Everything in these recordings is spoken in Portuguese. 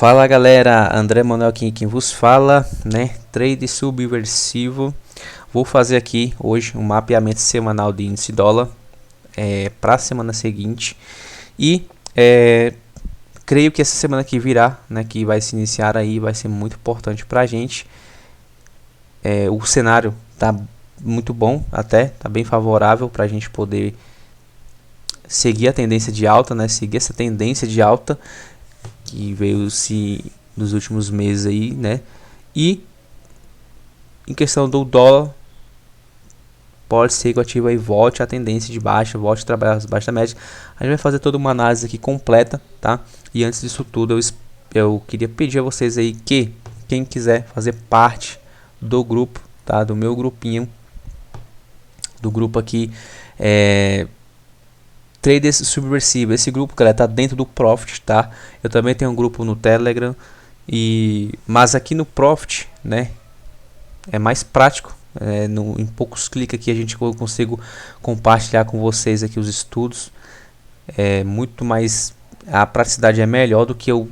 Fala galera, André Manuel aqui quem vos fala, né? Trade subversivo. Vou fazer aqui hoje um mapeamento semanal de índice dólar para a semana seguinte e creio que essa semana que virá, né, que vai se iniciar aí, vai ser muito importante para a gente. O cenário tá muito bom, até tá bem favorável para a gente poder seguir a tendência de alta, né? Seguir essa tendência de alta que veio-se nos últimos meses aí, né? E em questão do dólar, pode ser que o ativo aí volte a tendência de baixa, volte a trabalhar abaixo da média. A gente vai fazer toda uma análise aqui completa, tá? E antes disso tudo, eu queria pedir a vocês aí que quem quiser fazer parte do grupo, tá? Do meu grupinho, do grupo aqui, Traders Subversivo. Esse grupo, galera, tá dentro do Profit, tá? Eu também tenho um grupo no Telegram, mas aqui no Profit, né, é mais prático. Em poucos cliques aqui eu consigo compartilhar com vocês aqui os estudos. Muito mais, a praticidade é melhor do que eu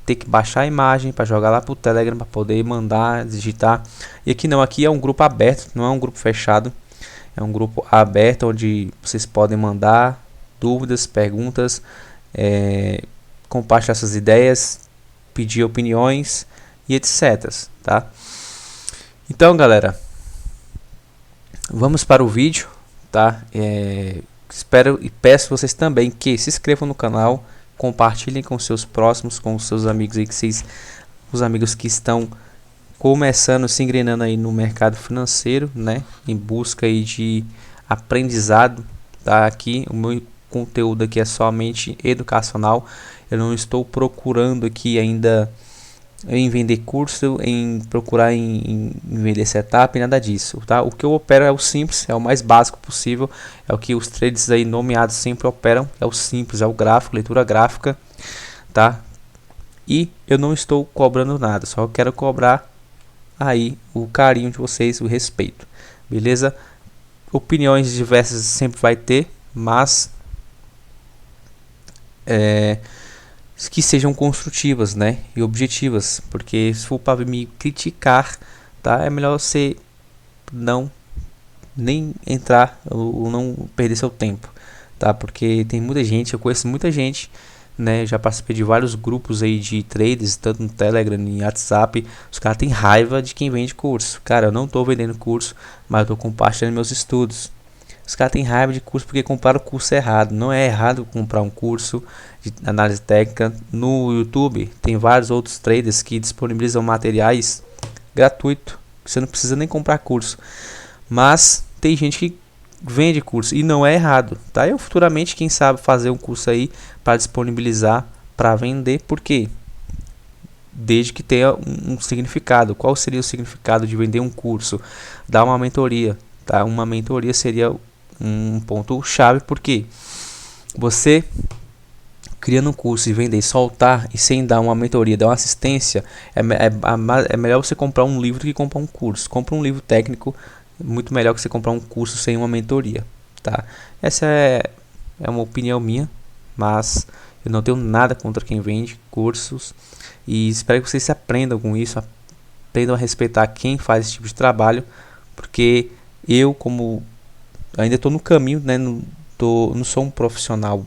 ter que baixar a imagem para jogar lá pro Telegram para poder mandar, digitar. E aqui não, aqui é um grupo aberto, não é um grupo fechado. É um grupo aberto onde vocês podem mandar dúvidas, perguntas, compartilhar essas ideias, pedir opiniões e etc, tá? Então galera, vamos para o vídeo, tá? Espero e peço vocês também que se inscrevam no canal, compartilhem com seus próximos, com os seus amigos aí, os amigos que estão começando, se engrenando aí no mercado financeiro, né? Em busca aí de aprendizado, tá? Aqui o meu conteúdo aqui é somente educacional. Eu não estou procurando aqui ainda em vender curso, em procurar em vender setup, nada disso, tá? O que eu opero é o simples, é o mais básico possível, é o que os traders aí nomeados sempre operam, é o simples, é o gráfico, leitura gráfica, tá? E eu não estou cobrando nada, só quero cobrar aí o carinho de vocês, o respeito, beleza? Opiniões diversas sempre vai ter, mas que sejam construtivas, né, e objetivas, porque se for para me criticar, tá, é melhor você nem entrar ou não perder seu tempo, tá, porque tem muita gente, eu conheço muita gente, né, já participei de vários grupos aí de traders, tanto no Telegram, no WhatsApp, os caras têm raiva de quem vende curso. Cara, eu não estou vendendo curso, mas eu estou compartilhando meus estudos. Os caras têm raiva de curso porque compraram o curso errado. Não é errado comprar um curso de análise técnica. No YouTube tem vários outros traders que disponibilizam materiais gratuito. Você não precisa nem comprar curso. Mas tem gente que vende curso e não é errado, tá? Eu futuramente, quem sabe, fazer um curso aí para disponibilizar para vender, porque desde que tenha um significado. Qual seria o significado de vender um curso? Dar uma mentoria, tá? Uma mentoria seria um ponto chave, porque você criando um curso e vender, soltar e sem dar uma mentoria, dar uma assistência, é melhor você comprar um livro do que comprar um curso. Compra um livro técnico, muito melhor que você comprar um curso sem uma mentoria, tá? Essa é uma opinião minha, mas eu não tenho nada contra quem vende cursos e espero que vocês se aprendam com isso, aprendam a respeitar quem faz esse tipo de trabalho, porque eu, como ainda estou no caminho, né, não sou um profissional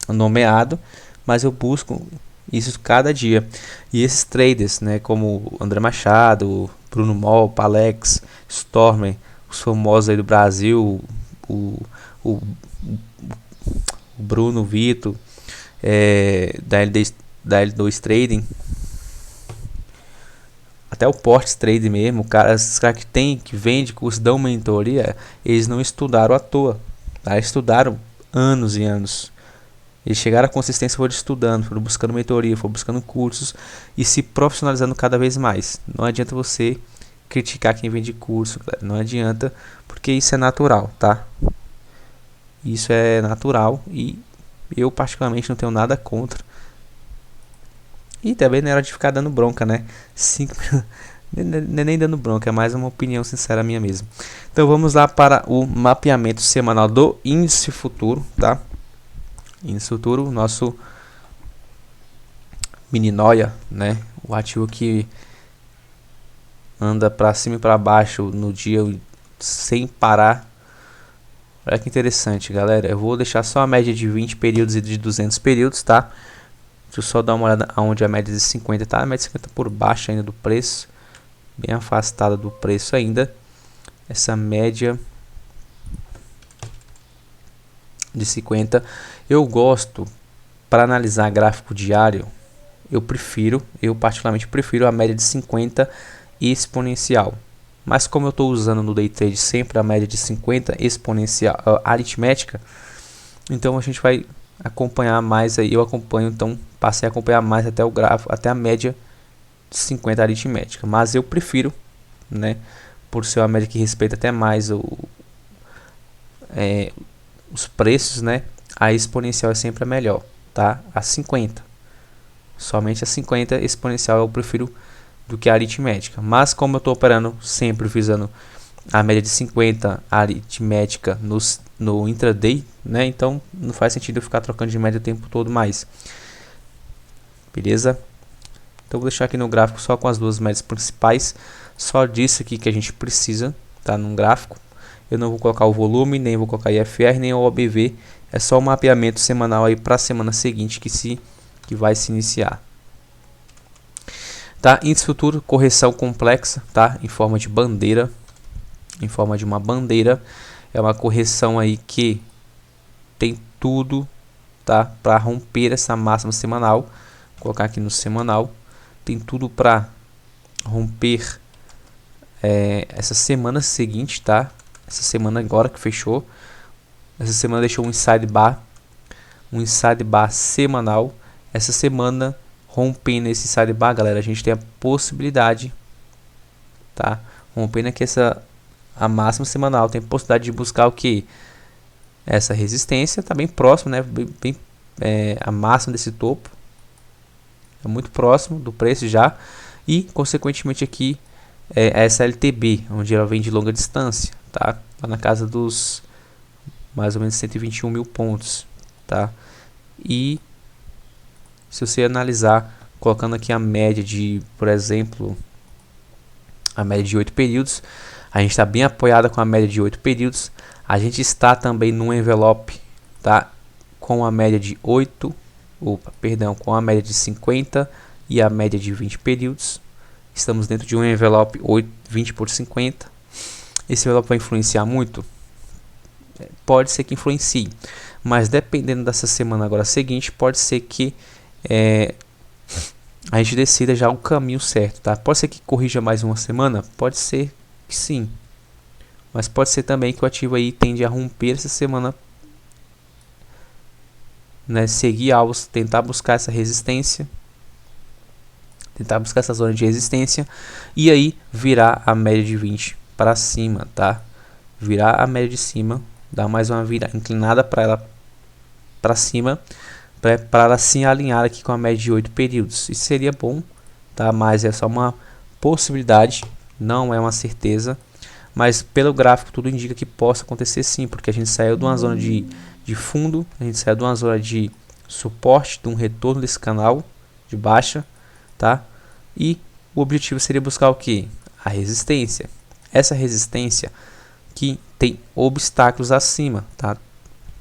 nomeado, mas eu busco isso cada dia. E esses traders, né, como André Machado, Bruno Moll, Palex, Stormer, os famosos aí do Brasil, o Bruno Vitor, da L2 Trading, até o Portes Trade mesmo, esses caras que vende curso, dão mentoria, eles não estudaram à toa, tá? Estudaram anos e anos. Eles chegaram à consistência, foram estudando, foram buscando mentoria, foram buscando cursos e se profissionalizando cada vez mais. Não adianta você criticar quem vende curso, galera. Não adianta, porque isso é natural, tá? Isso é natural e eu particularmente não tenho nada contra. E também não era de ficar dando bronca, né? Nem dando bronca, é mais uma opinião sincera minha mesmo. Então vamos lá para o mapeamento semanal do índice futuro, tá? Índice futuro, nosso mini noia, né? O ativo que anda para cima e para baixo no dia sem parar. Olha que interessante, galera. Eu vou deixar só a média de 20 períodos e de 200 períodos, tá? Deixa eu só dar uma olhada aonde a média de 50 tá. A média de 50 por baixo ainda do preço, bem afastada do preço ainda. Essa média de 50, eu gosto para analisar gráfico diário. Eu particularmente prefiro a média de 50 exponencial. Mas como eu estou usando no day trade sempre a média de 50 exponencial aritmética, então a gente vai acompanhar mais aí. Eu acompanho, então passei a acompanhar mais até o gráfico, até a média de 50 aritmética. Mas eu prefiro, né, por ser uma média que respeita até mais os preços, né, a exponencial é sempre a melhor, tá? A 50. Somente a 50 exponencial eu prefiro do que a aritmética. Mas como eu estou operando sempre visando a média de 50 aritmética no intraday, né? Então não faz sentido eu ficar trocando de média o tempo todo mais. Beleza? Então vou deixar aqui no gráfico só com as duas médias principais. Só disso aqui que a gente precisa, tá? Num gráfico. Eu não vou colocar o volume, nem vou colocar IFR, nem o OBV. É só o mapeamento semanal aí para a semana seguinte que vai se iniciar. Tá? Índice futuro, correção complexa, tá? Em forma de bandeira, em forma de uma bandeira. É uma correção aí que tem tudo, tá? Para romper essa máxima semanal. Vou colocar aqui no semanal. Tem tudo para romper essa semana seguinte, tá? Essa semana agora que fechou. Essa semana deixou um inside bar semanal. Essa semana rompendo esse inside bar, galera, a gente tem a possibilidade, tá? Rompendo aqui a máxima semanal, tem a possibilidade de buscar o que? Essa resistência, tá bem próximo, né? A máxima desse topo é muito próximo do preço já, e consequentemente aqui essa LTB, onde ela vem de longa distância, tá? Tá na casa dos mais ou menos 121 mil pontos, tá? E se você analisar, colocando aqui a média de, por exemplo, a média de 8 períodos, a gente está bem apoiada com a média de 8 períodos. A gente está também no envelope, tá? Com a média de com a média de 50 e a média de 20 períodos. Estamos dentro de um envelope 20 por 50. Esse envelope vai influenciar muito? Pode ser que influencie, mas dependendo dessa semana agora seguinte, pode ser que a gente decida já o caminho certo, tá? Pode ser que corrija mais uma semana, pode ser que sim, mas pode ser também que o ativo aí tende a romper essa semana, né? Seguir alvos, tentar buscar essa resistência, tentar buscar essa zona de resistência e aí virar a média de 20 para cima, tá? Virar a média de cima, dar mais uma virada inclinada para ela para cima, para ela se alinhar aqui com a média de 8 períodos. Isso seria bom, tá? Mas é só uma possibilidade, não é uma certeza, mas pelo gráfico tudo indica que possa acontecer sim, porque a gente saiu de uma zona de fundo, a gente saiu de uma zona de suporte, de um retorno desse canal de baixa, tá? E o objetivo seria buscar o que? A resistência. Essa resistência que tem obstáculos acima, tá?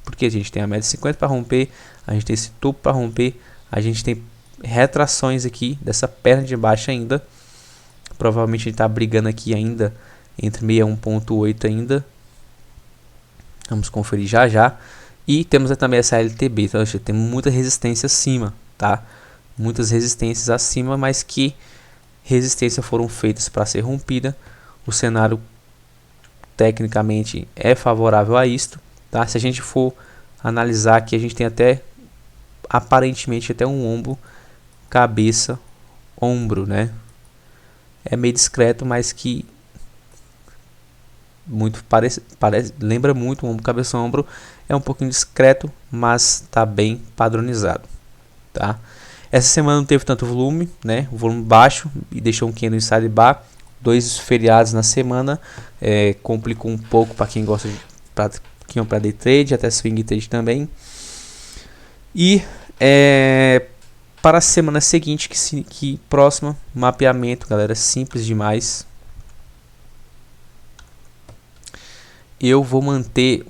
Porque a gente tem a média de 50 para romper, a gente tem esse topo para romper, a gente tem retrações aqui dessa perna de baixo ainda. Provavelmente a gente está brigando aqui ainda entre 61.8 ainda. Vamos conferir já já. E temos também essa LTB, então a gente tem muita resistência acima, tá? Muitas resistências acima, mas que resistências foram feitas para ser rompida. O cenário tecnicamente é favorável a isto, tá? Se a gente for analisar aqui, a gente tem até aparentemente até um ombro, cabeça, ombro, né? É meio discreto, mas que muito lembra muito um ombro, cabeça, ombro. É um pouquinho discreto, mas tá bem padronizado, tá? Essa semana não teve tanto volume, né? O volume baixo e deixou um candle inside bar. 2 feriados na semana, complicou um pouco para quem gosta de para day trade, até swing trade também. E Para a semana seguinte, que próxima, mapeamento, galera, simples demais. Eu vou manter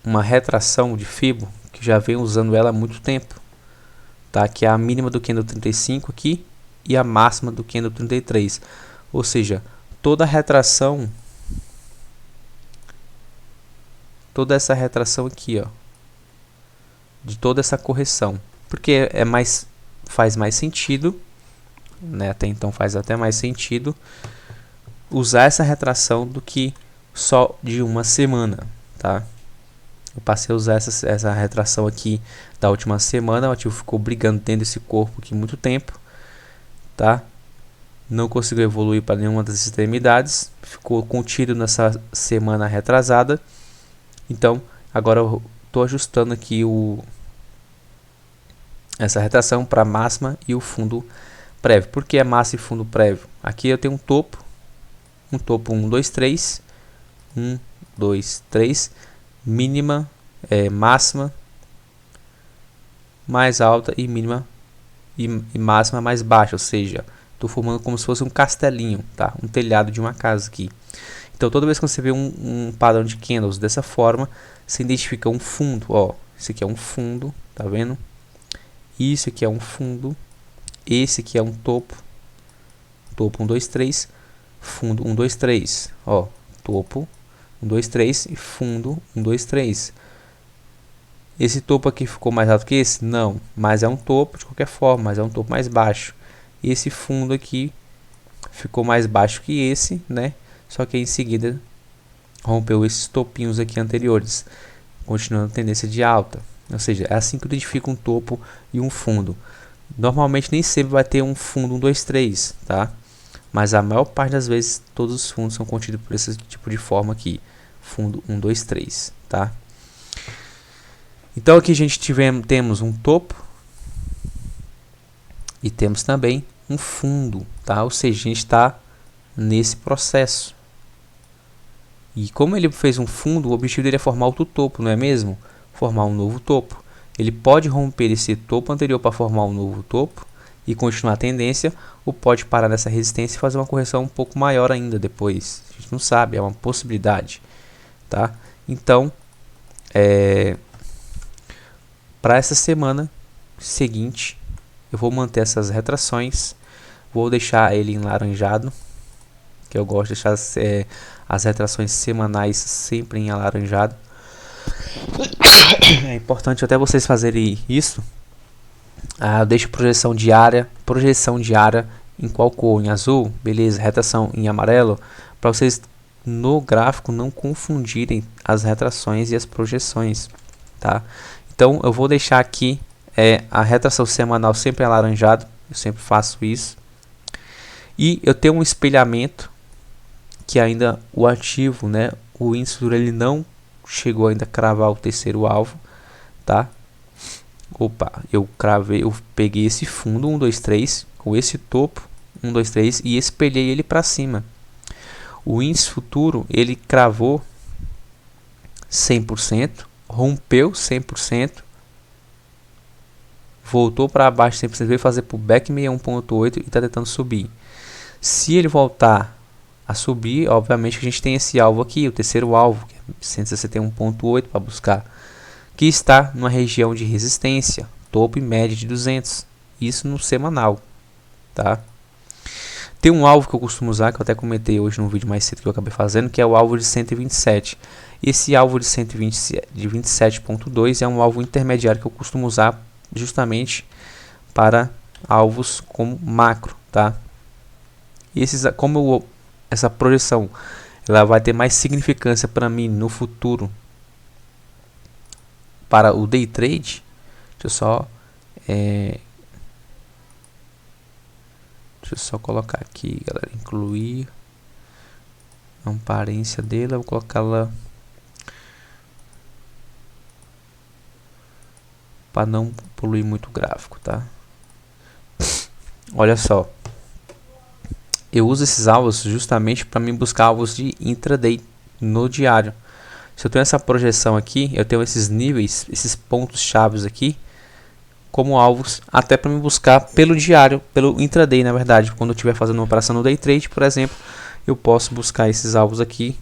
uma retração de Fibo, que já venho usando ela há muito tempo, tá? Que é a mínima do candle 35 aqui e a máxima do candle 33. Ou seja, toda a retração, toda essa retração aqui, ó, de toda essa correção, porque faz mais sentido, né? Até então faz até mais sentido usar essa retração do que só de uma semana, tá? Eu passei a usar essa retração aqui da última semana. O ativo ficou brigando dentro desse corpo aqui muito tempo, tá? Não conseguiu evoluir para nenhuma das extremidades, ficou contido nessa semana retrasada. Então agora eu estou ajustando aqui essa retração para máxima e o fundo prévio. Por que é máxima e fundo prévio? Aqui eu tenho um topo 1, 2, 3, 1, 2, 3, mínima, máxima mais alta e mínima e máxima mais baixa, ou seja, estou formando como se fosse um castelinho, tá? Um telhado de uma casa aqui. Então toda vez que você vê um padrão de candles dessa forma, você identifica um fundo, ó, esse aqui é um fundo, tá vendo? Isso aqui é um fundo, esse aqui é um topo 1, 2, 3, fundo 1, 2, 3, ó, topo 1, 2, 3 e fundo 1, 2, 3. Esse topo aqui ficou mais alto que esse? Não, mas é um topo de qualquer forma, mas é um topo mais baixo. Esse fundo aqui ficou mais baixo que esse, né? Só que em seguida rompeu esses topinhos aqui anteriores, continuando a tendência de alta. Ou seja, é assim que eu identifico um topo e um fundo. Normalmente nem sempre vai ter um fundo 1, 2, 3, tá? Mas a maior parte das vezes todos os fundos são contidos por esse tipo de forma aqui, fundo 1, 2, 3, tá? Então aqui a gente temos um topo e temos também um fundo, tá? Ou seja, a gente está nesse processo. E como ele fez um fundo, o objetivo dele é formar outro topo, não é mesmo? Formar um novo topo. Ele pode romper esse topo anterior para formar um novo topo e continuar a tendência, ou pode parar nessa resistência e fazer uma correção um pouco maior ainda depois. A gente não sabe, é uma possibilidade, tá? Então, para essa semana seguinte, eu vou manter essas retrações, vou deixar ele em laranjado, que eu gosto de deixar as retrações semanais sempre em alaranjado. É importante até vocês fazerem isso. Eu deixo projeção diária em qual cor? Em azul, beleza, retração em amarelo, para vocês no gráfico não confundirem as retrações e as projeções, tá? Então eu vou deixar aqui a retração semanal sempre alaranjado, eu sempre faço isso. E eu tenho um espelhamento que ainda o ativo, né, o índice ele não chegou ainda a cravar o terceiro alvo, tá? Opa, eu peguei esse fundo 1, 2, 3 com esse topo 1, 2, 3 e espelhei ele para cima. O índice futuro ele cravou 100%, rompeu 100%, voltou para baixo 100%, veio fazer pullback 61.8 e está tentando subir. Se ele voltar a subir, obviamente que a gente tem esse alvo aqui, o terceiro alvo, que é 161.8 para buscar, que está numa região de resistência, topo e média de 200, isso no semanal, tá? Tem um alvo que eu costumo usar, que eu até comentei hoje no vídeo mais cedo que eu acabei fazendo, que é o alvo de 127. Esse alvo de 27.2 é um alvo intermediário que eu costumo usar justamente para alvos como macro, tá? E essa projeção ela vai ter mais significância para mim no futuro para o day trade. Deixa eu só colocar aqui, galera, incluir a aparência dele, eu vou colocar ela para não poluir muito o gráfico, tá? Olha só, eu uso esses alvos justamente para me buscar alvos de intraday no diário. Se eu tenho essa projeção aqui, eu tenho esses níveis, esses pontos chaves aqui, como alvos, até para me buscar pelo diário, pelo intraday, na verdade. Quando eu estiver fazendo uma operação no day trade, por exemplo, eu posso buscar esses alvos aqui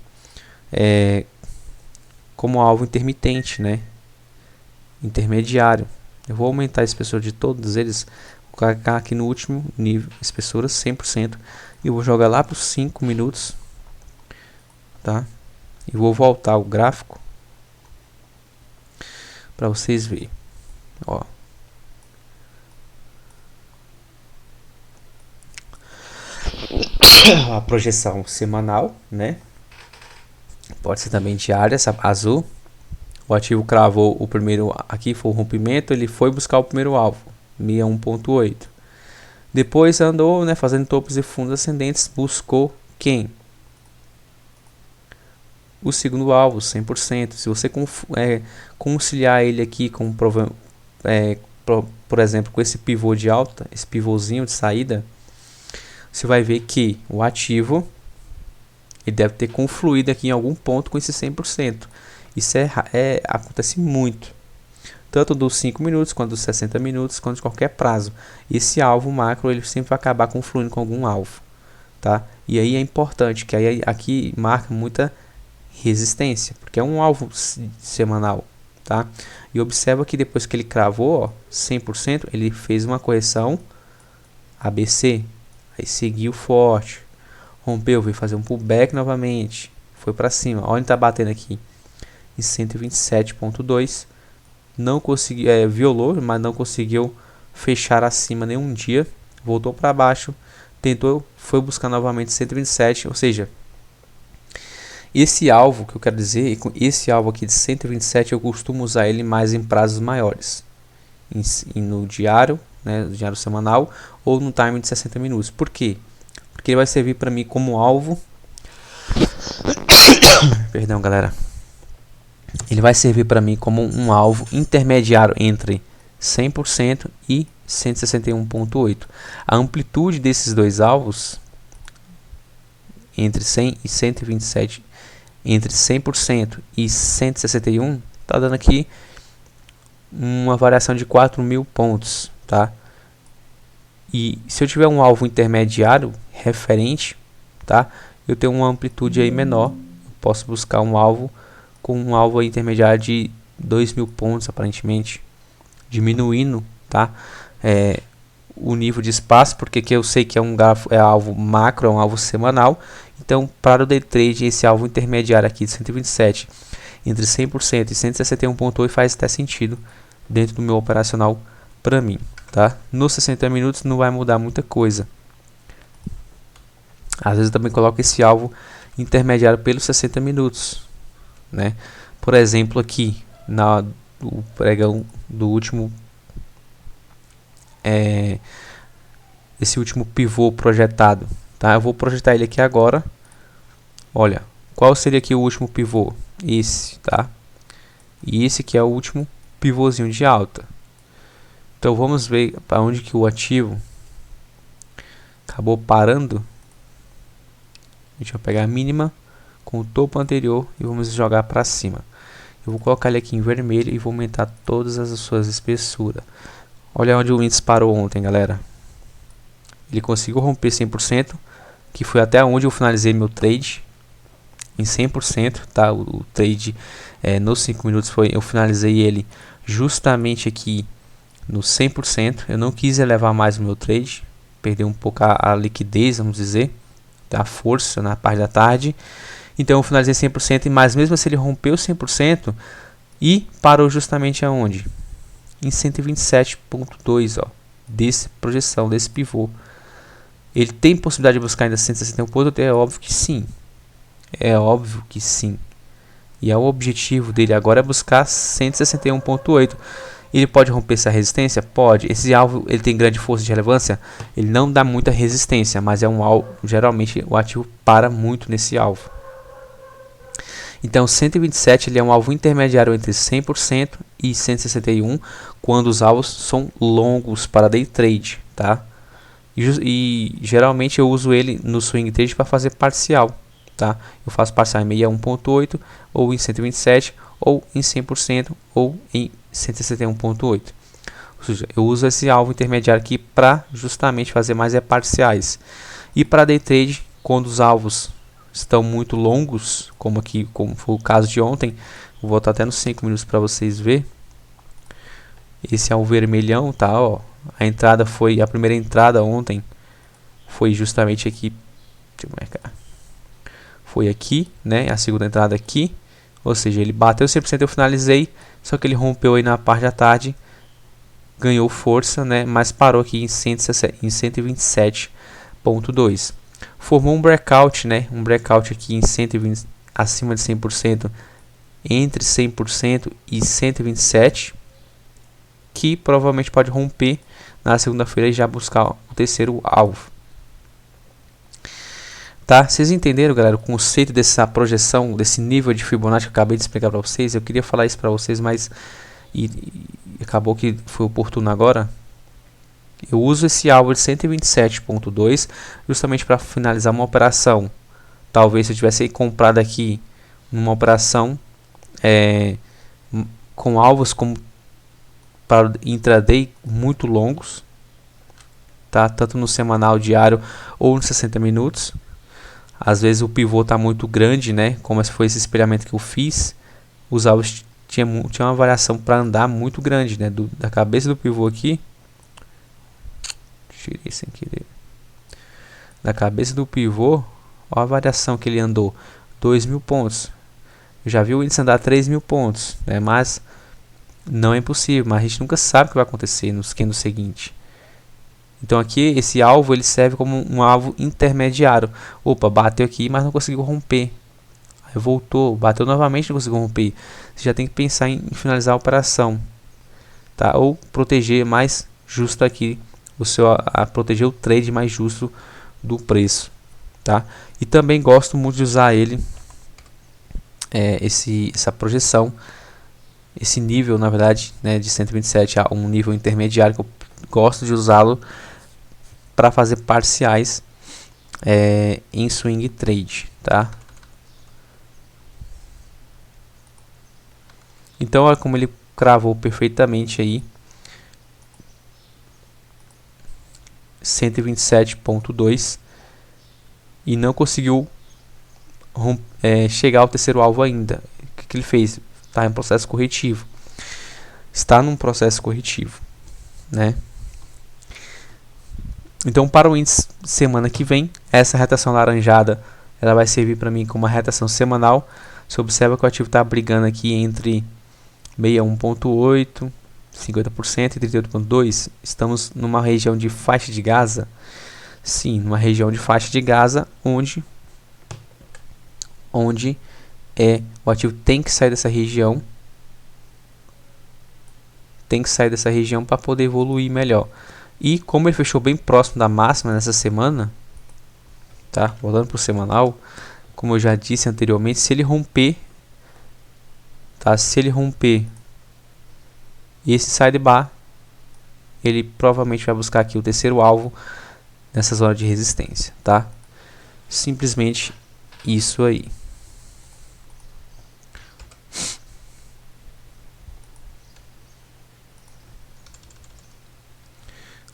como alvo intermitente, né? Intermediário. Eu vou aumentar a espessura de todos eles, vou colocar aqui no último nível, espessura 100%, e vou jogar lá para os 5 minutos, tá? E vou voltar o gráfico para vocês verem, ó. A projeção semanal, né? Pode ser também diária, essa azul. O ativo cravou o primeiro, aqui foi o rompimento, ele foi buscar o primeiro alvo, 61.8. Depois andou, né, fazendo topos e fundos ascendentes, buscou quem? O segundo alvo, 100%. Se você conciliar ele aqui com, por exemplo, com esse pivô de alta, esse pivôzinho de saída, você vai ver que o ativo ele deve ter confluído aqui em algum ponto com esse 100%. Isso acontece muito, tanto dos 5 minutos, quanto dos 60 minutos, quanto de qualquer prazo. Esse alvo macro ele sempre vai acabar confluindo com algum alvo, tá? E aí é importante que aí aqui marca muita resistência, porque é um alvo semanal, tá? E observa que depois que ele cravou, ó, 100%, ele fez uma correção ABC, aí seguiu forte, rompeu, veio fazer um pullback novamente, foi para cima. Olha onde está batendo aqui em 127.2, não conseguiu, violou, mas não conseguiu fechar acima nenhum dia, voltou para baixo, tentou, foi buscar novamente 127, ou seja, esse alvo que eu quero dizer, esse alvo aqui de 127 eu costumo usar ele mais em prazos maiores, no diário, né, no diário semanal, ou no time de 60 minutos. Por quê? Porque ele vai servir para mim como alvo. Perdão, galera. Ele vai servir para mim como um alvo intermediário entre 100% e 161.8. A amplitude desses dois alvos entre 100 e 127, entre 100% e 161, tá dando aqui uma variação de 4.000 pontos, tá? E se eu tiver um alvo intermediário referente, tá? Eu tenho uma amplitude aí menor, eu posso buscar um alvo com um alvo intermediário de 2.000 pontos aparentemente, diminuindo, tá? O nível de espaço, porque que eu sei que é um alvo macro, é um alvo semanal. Então, para o day trade, esse alvo intermediário aqui de 127 entre 100% e 161.8 faz até sentido dentro do meu operacional para mim, tá? Nos 60 minutos não vai mudar muita coisa. Às vezes eu também coloco esse alvo intermediário pelos 60 minutos, né? Por exemplo, aqui no pregão do último, esse último pivô projetado, tá? Eu vou projetar ele aqui agora. Olha, qual seria aqui o último pivô? Esse, tá? E esse aqui é o último pivôzinho de alta. Então vamos ver para onde que o ativo acabou parando. Deixa eu pegar a mínima com o topo anterior e vamos jogar para cima. Eu vou colocar ele aqui em vermelho e vou aumentar todas as suas espessuras. Olha onde o índice parou ontem, galera. Ele conseguiu romper 100%, que foi até onde eu finalizei meu trade, em 100%, tá? O trade nos 5 minutos eu finalizei ele justamente aqui no 100%. Eu não quis elevar mais o meu trade, perder um pouco a liquidez, vamos dizer, a força na parte da tarde. Então eu finalizei 100%, mas mesmo assim ele rompeu 100% e parou justamente aonde? Em 127.2, ó, desse projeção, desse pivô. Ele tem possibilidade de buscar ainda 161.8? É óbvio que sim. É óbvio que sim. E o objetivo dele agora é buscar 161.8. Ele pode romper essa resistência? Pode. Esse alvo ele tem grande força de relevância? Ele não dá muita resistência, mas é um alvo. Geralmente o ativo para muito nesse alvo. Então 127 ele é um alvo intermediário entre 100% e 161 quando os alvos são longos para day trade, tá? E geralmente eu uso ele no swing trade para fazer parcial, tá? Eu faço parcial em 61.8 ou em 127 ou em 100% ou em 161.8. Ou seja, eu uso esse alvo intermediário aqui para justamente fazer mais parciais. E para day trade, quando os alvos estão muito longos, como aqui, como foi o caso de ontem, vou voltar até nos 5 minutos para vocês verem. Esse é o vermelhão, tá? Ó, a primeira entrada ontem foi justamente aqui. Deixa eu marcar. Foi aqui, né? A segunda entrada aqui. Ou seja, ele bateu 100%, eu finalizei. Só que ele rompeu aí na parte da tarde. Ganhou força, né? Mas parou aqui em 127,2. Formou um breakout, né? Um breakout aqui em 120, acima de 100%. Entre 100% e 127. Que provavelmente pode romper na segunda-feira e já buscar o terceiro alvo. Tá? Vocês entenderam, galera, o conceito dessa projeção, desse nível de Fibonacci que eu acabei de explicar para vocês? Eu queria falar isso para vocês, mas e acabou que foi oportuno agora. Eu uso esse alvo de 127,2 justamente para finalizar uma operação. Talvez se eu tivesse comprado aqui numa operação com alvos como para intraday muito longos, tá? Tanto no semanal, diário ou nos 60 minutos. Às vezes o pivô está muito grande, né? Como foi esse espelhamento que eu fiz, os alvos tinha uma variação para andar muito grande, né? Da cabeça do pivô aqui, tirei sem querer. Da cabeça do pivô, ó a variação que ele andou, 2.000 pontos. Eu já vi o índice andar 3.000 pontos, né? Mas não é impossível, mas a gente nunca sabe o que vai acontecer no candle seguinte. Então aqui esse alvo ele serve como um alvo intermediário. Opa, bateu aqui, mas não conseguiu romper. Aí voltou, bateu novamente, não conseguiu romper. Você já tem que pensar em finalizar a operação, tá? Ou proteger mais justo aqui proteger o trade mais justo do preço, tá? E também gosto muito de usar ele essa projeção, esse nível, na verdade, né, de 127 a um nível intermediário que eu gosto de usá-lo para fazer parciais em swing trade, tá? Então olha como ele cravou perfeitamente aí 127,2 e não conseguiu chegar ao terceiro alvo ainda. O que ele fez? Está em processo corretivo. Está num processo corretivo, né? Então, para o índice semana que vem, essa retação laranjada ela vai servir para mim como uma retação semanal. Você observa que o ativo está brigando aqui entre 61,8%, 50% e 38,2%. Estamos numa região de faixa de Gaza. Sim, numa região de faixa de Gaza, onde o ativo tem que sair dessa região. Tem que sair dessa região para poder evoluir melhor. E como ele fechou bem próximo da máxima nessa semana, tá? Voltando para o semanal, como eu já disse anteriormente, se ele romper, tá? Se ele romper esse sidebar, ele provavelmente vai buscar aqui o terceiro alvo nessa zona de resistência, tá? Simplesmente isso aí.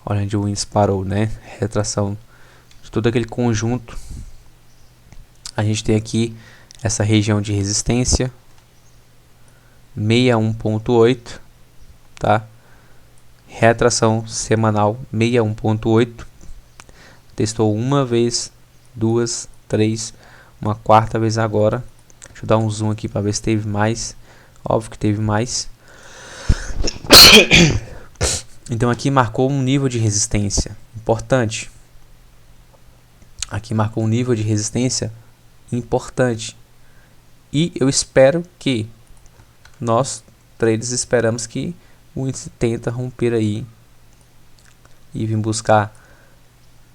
Olha onde o índice parou, né? Retração de todo aquele conjunto. A gente tem aqui essa região de resistência 61,8, tá? Retração semanal 61,8. Testou uma vez, duas, três, uma quarta vez agora. Deixa eu dar um zoom aqui para ver se teve mais. Óbvio que teve mais. Então aqui marcou um nível de resistência importante. Aqui marcou um nível de resistência importante. E eu espero que nós, traders, esperamos que o índice tenta romper aí e vir buscar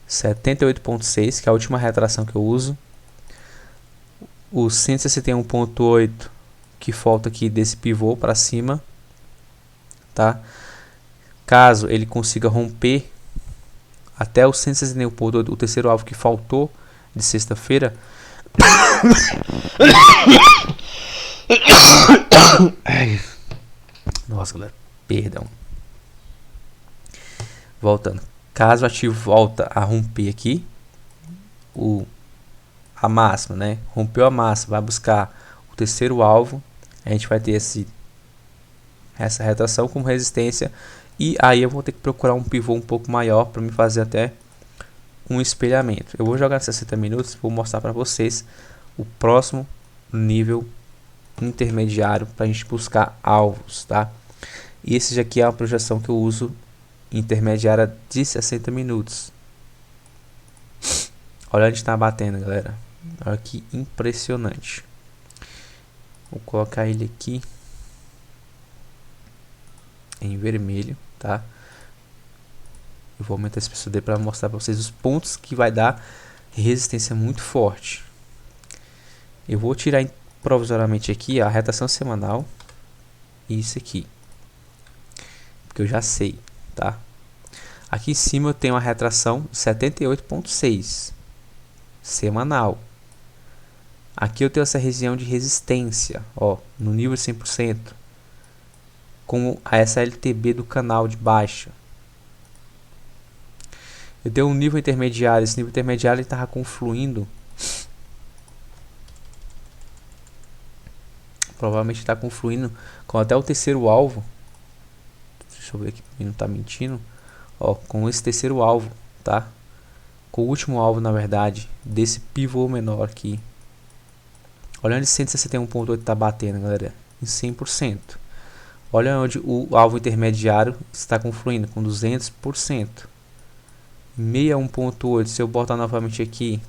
78,6, que é a última retração que eu uso. O 161,8 que falta aqui desse pivô para cima, tá? Caso ele consiga romper até o 161,8, o terceiro alvo que faltou de sexta-feira. Nossa, galera, perdão. Voltando. Caso o ativo volta a romper aqui, a máxima, né? Rompeu a máxima, vai buscar o terceiro alvo, a gente vai ter essa retração como resistência, e aí eu vou ter que procurar um pivô um pouco maior para me fazer até um espelhamento. Eu vou jogar 60 minutos e vou mostrar para vocês o próximo nível intermediário para a gente buscar alvos, tá? E esse aqui é a projeção que eu uso intermediária de 60 minutos. Olha onde está batendo, galera. Olha que impressionante. Vou colocar ele aqui em vermelho, tá? Eu vou aumentar esse PCD para mostrar para vocês os pontos que vai dar resistência muito forte. Eu vou tirar provisoriamente aqui a retração semanal e isso aqui, porque eu já sei, tá? Aqui em cima eu tenho a retração 78,6 semanal. Aqui eu tenho essa região de resistência, ó, no nível 100%, com a SLTB do canal de baixa. Eu tenho um nível intermediário, esse nível intermediário estava confluindo, provavelmente está confluindo com até o terceiro alvo. Deixa eu ver aqui, não está mentindo. Ó, com esse terceiro alvo, tá? Com o último alvo, na verdade, desse pivô menor aqui. Olha onde 161,8 está batendo, galera, em 100%. Olha onde o alvo intermediário está confluindo com 200%. 61,8, se eu botar novamente aqui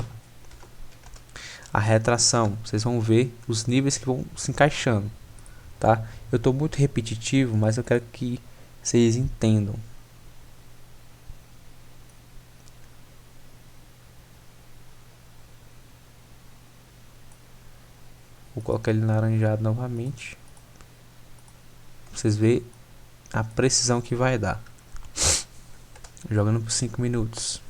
a retração, vocês vão ver os níveis que vão se encaixando, tá? Eu estou muito repetitivo, mas eu quero que vocês entendam. Vou colocar ele laranjado novamente, pra vocês verem a precisão que vai dar. Jogando por 5 minutos.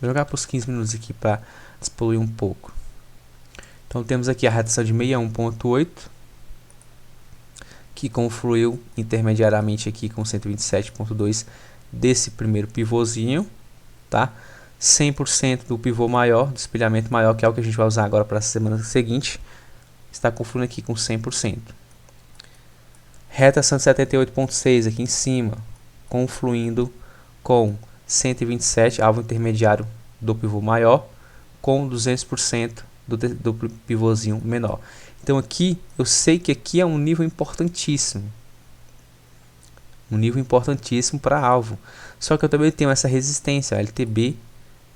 Vou jogar por 15 minutos aqui para despoluir um pouco. Então temos aqui a retração de 61,8, que confluiu intermediariamente aqui com 127,2 desse primeiro pivôzinho, tá? 100% do pivô maior, do espelhamento maior, que é o que a gente vai usar agora para a semana seguinte, está confluindo aqui com 100%. Retração de 78,6 aqui em cima, confluindo com 127, alvo intermediário do pivô maior, com 200% do pivôzinho menor. Então aqui, eu sei que aqui é um nível importantíssimo. Um nível importantíssimo para alvo. Só que eu também tenho essa resistência, a LTB.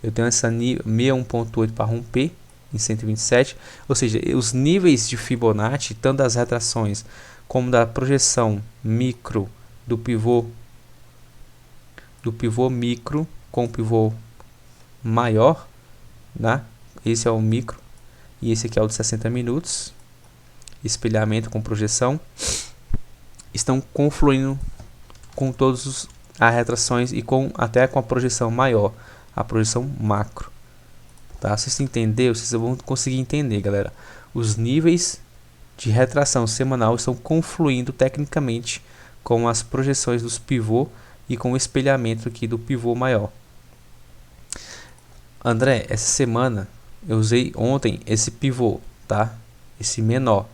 Eu tenho essa 61,8 para romper em 127. Ou seja, os níveis de Fibonacci, tanto das retrações como da projeção micro do pivô micro com o pivô maior, né? Esse é o micro e esse aqui é o de 60 minutos, espelhamento com projeção, estão confluindo com todas as retrações e até com a projeção maior, a projeção macro, tá? Se você entendeu, vocês vão conseguir entender, galera. Os níveis de retração semanal estão confluindo tecnicamente com as projeções dos pivô e com o espelhamento aqui do pivô maior. André, essa semana eu usei ontem esse pivô, tá? Esse menor.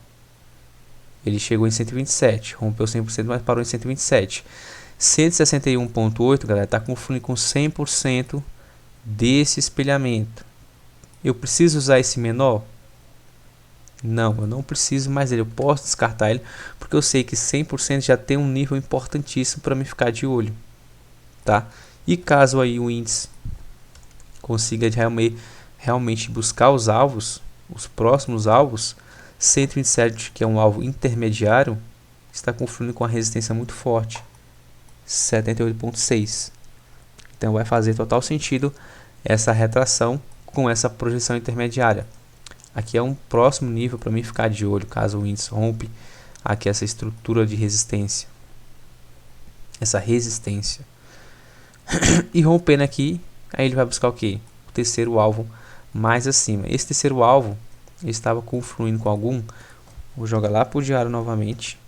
Ele chegou em 127, rompeu 100%, mas parou em 127. 161,8, galera, tá confluindo com 100% desse espelhamento. Eu preciso usar esse menor? Não, eu não preciso mais dele. Eu posso descartar ele, porque eu sei que 100% já tem um nível importantíssimo para me ficar de olho, tá? E caso aí o índice consiga realmente buscar os alvos, os próximos alvos, 127, que é um alvo intermediário, está confluindo com a resistência muito forte, 78,6. Então vai fazer total sentido essa retração com essa projeção intermediária. Aqui é um próximo nível para mim ficar de olho, caso o índice rompe aqui essa estrutura de resistência, essa resistência. E rompendo aqui, aí ele vai buscar o que? O terceiro alvo mais acima. Esse terceiro alvo estava confluindo com algum. Vou jogar lá para o diário novamente.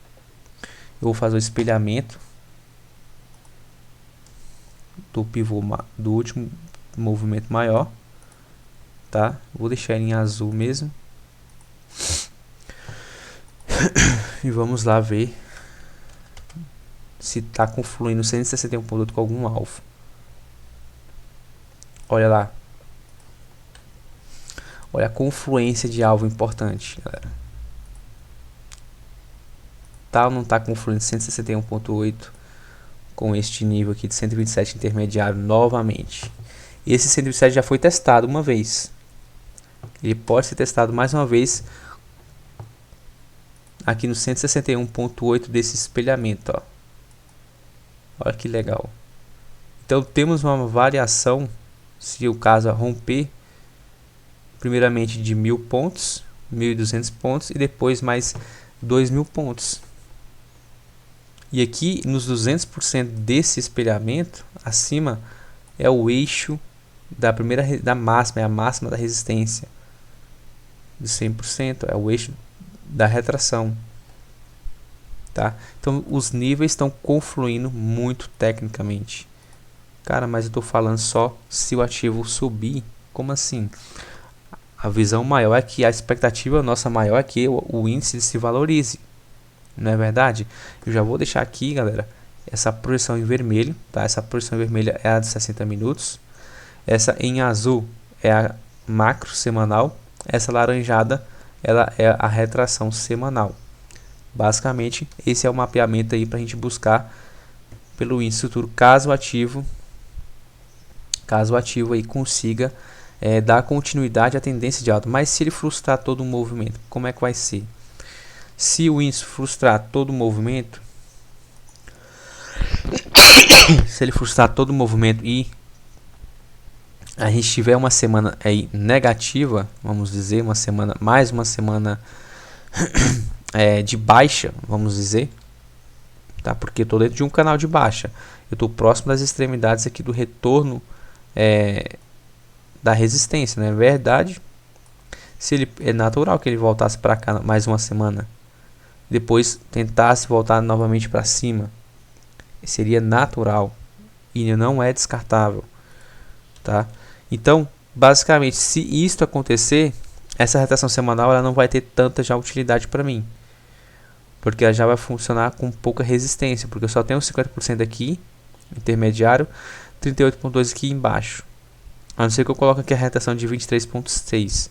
Eu vou fazer o espelhamento do pivô do último movimento maior, tá? Vou deixar ele em azul mesmo. E vamos lá ver se está confluindo 161,8 com algum alvo. Olha lá. Olha a confluência de alvo importante, galera. Tá ou não tá confluindo 161,8 com este nível aqui de 127 intermediário novamente? Esse 127 já foi testado uma vez. Ele pode ser testado mais uma vez aqui no 161,8 desse espelhamento, ó. Olha que legal. Então temos uma variação, se o caso romper, primeiramente de 1000 pontos, 1200 pontos e depois mais 2000 pontos. E aqui nos 200% desse espelhamento, acima é o eixo da máxima, é a máxima da resistência. De 100% é o eixo da retração, tá? Então os níveis estão confluindo muito tecnicamente. Cara, mas eu estou falando só se o ativo subir. Como assim? A visão maior é que a expectativa nossa maior é que o índice se valorize, não é verdade? Eu já vou deixar aqui, galera, essa projeção em vermelho, tá? Essa projeção em vermelho é a de 60 minutos. Essa em azul é a macro semanal. Essa laranjada, ela é a retração semanal. Basicamente, esse é o mapeamento aí para a gente buscar pelo índice futuro, caso o ativo aí consiga dar continuidade à tendência de alta. Mas se ele frustrar todo o movimento, como é que vai ser? Se o índice frustrar todo o movimento, se ele frustrar todo o movimento e a gente tiver uma semana aí negativa, vamos dizer, mais uma semana de baixa, vamos dizer, tá? Porque eu estou dentro de um canal de baixa, eu estou próximo das extremidades aqui do retorno da resistência, não é verdade? Se ele é natural que ele voltasse para cá mais uma semana, depois tentasse voltar novamente para cima, seria natural e não é descartável, tá? Então, basicamente, se isto acontecer, essa retração semanal ela não vai ter tanta já utilidade para mim, porque ela já vai funcionar com pouca resistência, porque eu só tenho 50% aqui, intermediário, 38,2 aqui embaixo. A não ser que eu coloque aqui a retração de 23,6,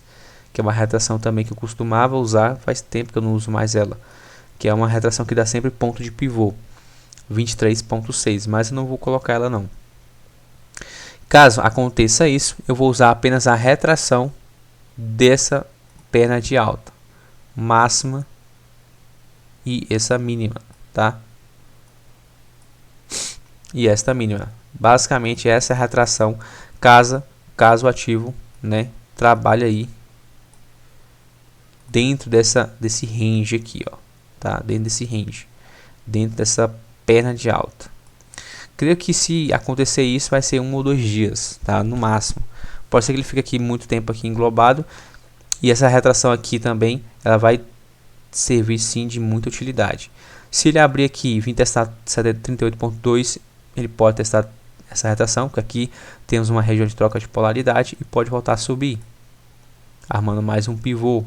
que é uma retração também que eu costumava usar, faz tempo que eu não uso mais ela, que é uma retração que dá sempre ponto de pivô, 23,6, mas eu não vou colocar ela não. Caso aconteça isso, eu vou usar apenas a retração dessa perna de alta, máxima e essa mínima, tá? E esta mínima. Basicamente essa é a retração caso o ativo, né, trabalhe aí dentro desse range aqui, ó, tá? Dentro desse range, dentro dessa perna de alta. Creio que se acontecer isso vai ser 1 ou 2 dias, tá? No máximo. Pode ser que ele fique aqui muito tempo aqui englobado. E essa retração aqui também, ela vai servir sim de muita utilidade. Se ele abrir aqui e vir testar 38,2, ele pode testar essa retração, porque aqui temos uma região de troca de polaridade e pode voltar a subir, armando mais um pivô.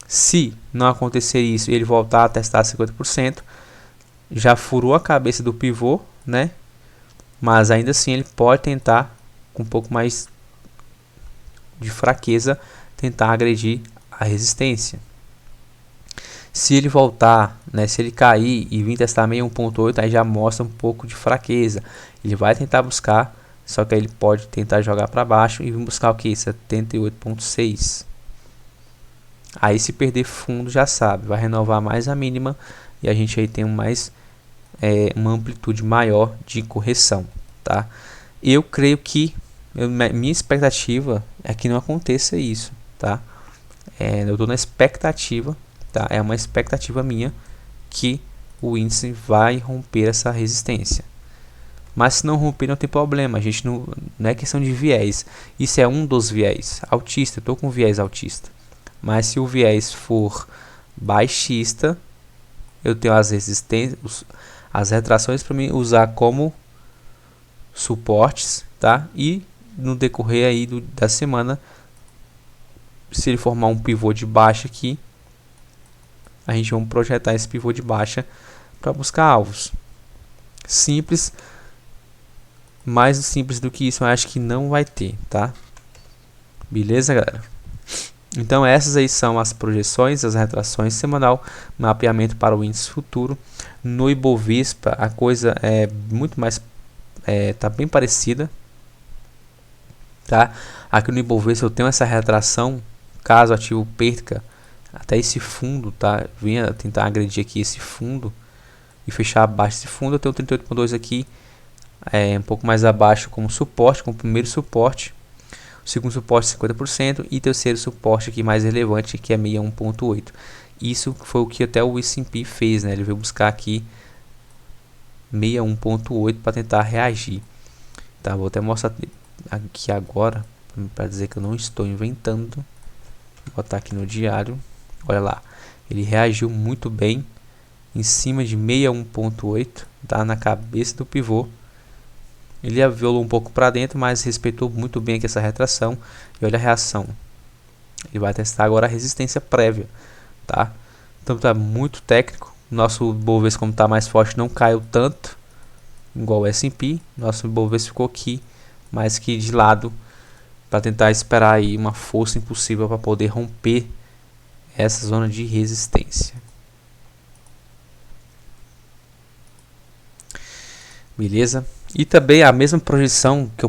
Se não acontecer isso e ele voltar a testar 50%, já furou a cabeça do pivô, né? Mas ainda assim ele pode tentar, com um pouco mais de fraqueza, tentar agredir a resistência. Se ele voltar, né, se ele cair e vir testar 61,8, aí já mostra um pouco de fraqueza. Ele vai tentar buscar, só que aí ele pode tentar jogar para baixo e vir buscar o que? 78,6. Aí se perder fundo já sabe, vai renovar mais a mínima e a gente aí tem uma amplitude maior de correção, tá? Eu creio que minha expectativa é que não aconteça isso, tá? Eu estou na expectativa, tá? É uma expectativa minha que o índice vai romper essa resistência. Mas se não romper não tem problema, a gente não é questão de viés. Isso é um dos viés altista, eu estou com viés altista. Mas se o viés for baixista, eu tenho as resistências, as retrações para mim usar como suportes, tá? E no decorrer aí da semana, se ele formar um pivô de baixa aqui, a gente vai projetar esse pivô de baixa para buscar alvos. Simples, mais simples do que isso eu acho que não vai ter, tá? Beleza, galera? Então essas aí são as projeções, as retrações semanal, mapeamento para o índice futuro. No Ibovespa a coisa é muito mais, tá bem parecida, tá? Aqui no Ibovespa eu tenho essa retração, caso o ativo perca até esse fundo, tá? Venha tentar agredir aqui esse fundo e fechar abaixo desse fundo. Eu tenho 38.2 aqui, um pouco mais abaixo como suporte, como primeiro suporte. O segundo suporte 50% e terceiro suporte aqui mais relevante, que é 61.8. Isso foi o que até o S&P fez, né? Ele veio buscar aqui 61.8 para tentar reagir. Tá, vou até mostrar aqui agora para dizer que eu não estou inventando. Vou botar aqui no diário. Olha lá, ele reagiu muito bem em cima de 61.8, tá, na cabeça do pivô. Ele aviolou um pouco para dentro, mas respeitou muito bem aqui essa retração. E olha a reação. Ele vai testar agora a resistência prévia, tá? Então tá muito técnico. Nosso Bovespa, como está mais forte, não caiu tanto, igual o S&P. Nosso Bovespa ficou aqui, mais que de lado, para tentar esperar aí uma força impossível para poder romper essa zona de resistência. Beleza? E também a mesma projeção que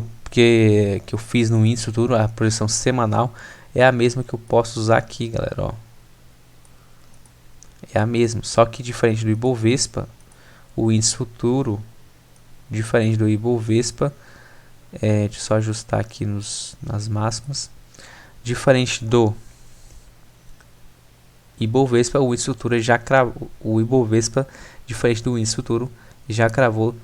eu fiz no índice futuro, a projeção semanal, é a mesma que eu posso usar aqui, galera. Ó. É a mesma, só que diferente do Ibovespa, o índice futuro, diferente do Ibovespa, deixa eu só ajustar aqui nas máximas. Diferente do Ibovespa, o índice futuro já cravou. O Ibovespa, diferente do índice futuro, já cravou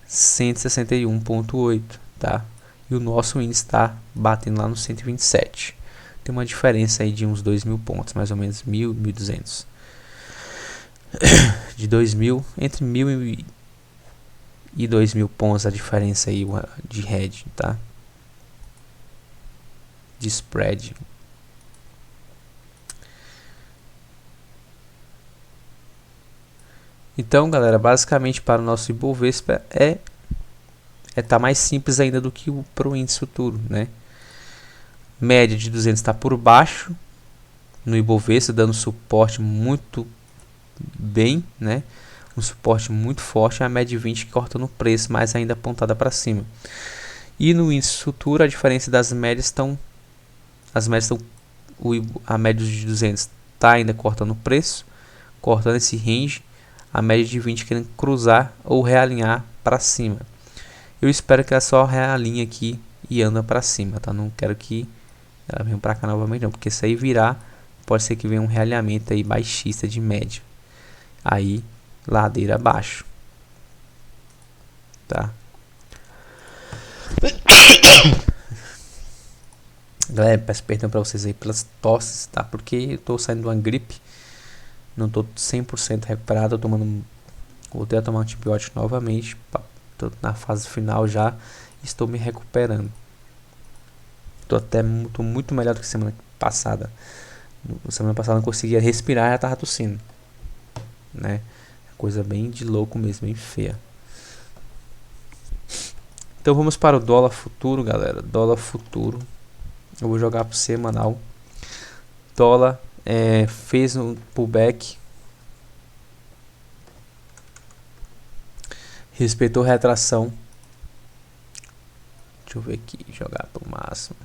161.8, tá? E o nosso índice está batendo lá no 127. Tem uma diferença aí de uns 2.000 pontos, mais ou menos 1.000 e 1.200. De 2.000, entre 1.000 e 2.000 pontos a diferença aí de hedge, tá? De spread. Então, galera, basicamente para o nosso Ibovespa tá mais simples ainda do que para o índice futuro, né? Média de 200 está por baixo no Ibovespa, dando suporte muito bem, né? Um suporte muito forte, a média de 20 que corta no preço, mas ainda apontada para cima. E no índice futuro, a diferença das médias estão, a média de 200 está ainda cortando o preço, cortando esse range, a média de 20 querendo cruzar ou realinhar para cima. Eu espero que ela só realinhe aqui e anda para cima, tá? Não quero que ela venha para cá novamente não, porque se aí virar, pode ser que venha um realinhamento aí baixista de média. Aí, ladeira abaixo. Tá? Galera, peço perdão para vocês aí pelas tosses, tá? Porque eu tô saindo de uma gripe. Não tô 100% recuperado, eu voltei a tomar antibiótico novamente, tô na fase final já, estou me recuperando. Tô muito melhor do que semana passada. Semana passada eu não conseguia respirar, já tava tossindo, né? Coisa bem de louco mesmo, bem feia. Então vamos para o dólar futuro, galera. Dólar futuro, eu vou jogar pro semanal. Dólar fez um pullback, respeitou retração. Deixa eu ver aqui, jogar pro máximo.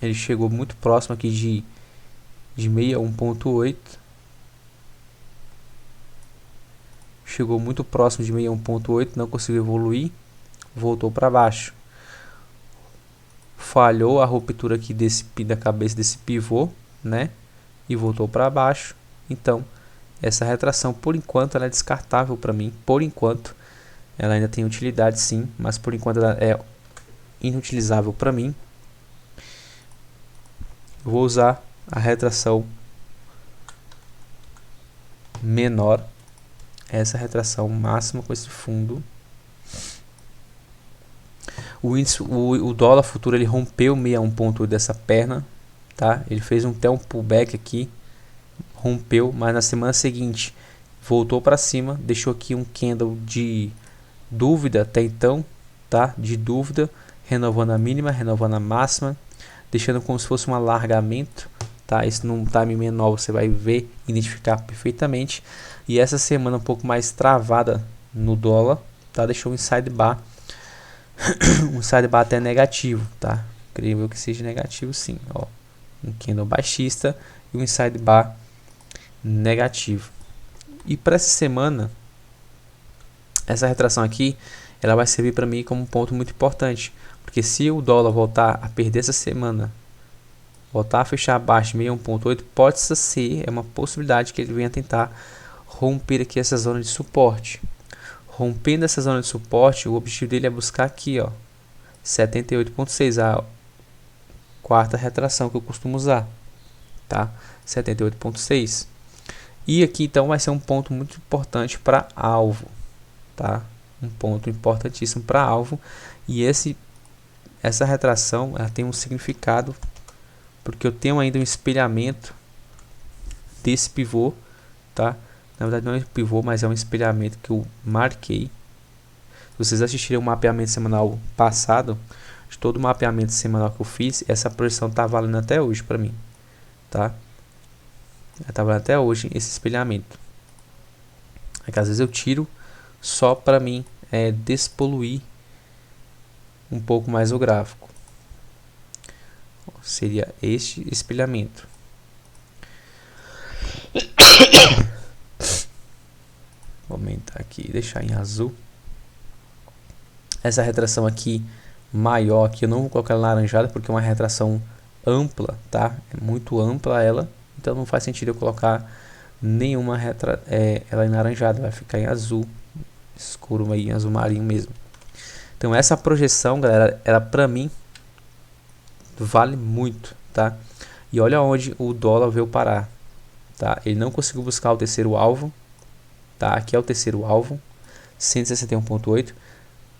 Ele chegou muito próximo aqui de 61.8. Chegou muito próximo de 61.8, não conseguiu evoluir, voltou para baixo. Falhou a ruptura aqui da cabeça desse pivô, né? E voltou para baixo. Então, essa retração, por enquanto, ela é descartável para mim. Por enquanto, ela ainda tem utilidade sim, mas por enquanto ela é inutilizável para mim. Eu vou usar a retração menor. essa retração máxima com esse fundo. O dólar futuro ele rompeu 61.8 dessa perna, tá? Ele fez até um pullback aqui, rompeu, mas na semana seguinte voltou para cima, deixou aqui um candle de dúvida até então, tá? De dúvida, renovando a mínima, renovando a máxima, deixando como se fosse um alargamento, tá? Isso num time menor você vai ver, identificar perfeitamente. E essa semana um pouco mais travada no dólar, tá? Deixou um inside bar, um side bar até negativo, tá? Creio que seja negativo sim, ó. Um candle baixista e um inside bar negativo. E para essa semana, essa retração aqui, ela vai servir para mim como um ponto muito importante, porque se o dólar voltar a perder essa semana, voltar a fechar abaixo de 61.8, pode ser, é uma possibilidade que ele venha tentar romper aqui essa zona de suporte. Rompendo essa zona de suporte, o objetivo dele é buscar aqui, ó, 78.6, a quarta retração que eu costumo usar, tá? 78.6. E aqui então vai ser um ponto muito importante para alvo, tá? Um ponto importantíssimo para alvo. E essa retração ela tem um significado, porque eu tenho ainda um espelhamento desse pivô, tá? Na verdade não é um pivô, mas é um espelhamento que eu marquei. Se vocês assistirem o mapeamento semanal passado, de todo o mapeamento semanal que eu fiz, essa projeção tá valendo até hoje para mim, tá? Tá valendo até hoje esse espelhamento. É que às vezes eu tiro só para mim despoluir um pouco mais o gráfico. Seria este espelhamento. Vou aumentar aqui, deixar em azul. Essa retração aqui maior, que eu não vou colocar laranjada porque é uma retração ampla, tá? É muito ampla ela, então não faz sentido eu colocar nenhuma ela em laranjada, vai ficar em azul escuro, aí em azul marinho mesmo. Então essa projeção, galera, ela pra mim vale muito, tá? E olha onde o dólar veio parar, tá? Ele não conseguiu buscar o terceiro alvo, tá? Aqui é o terceiro alvo, 161.8,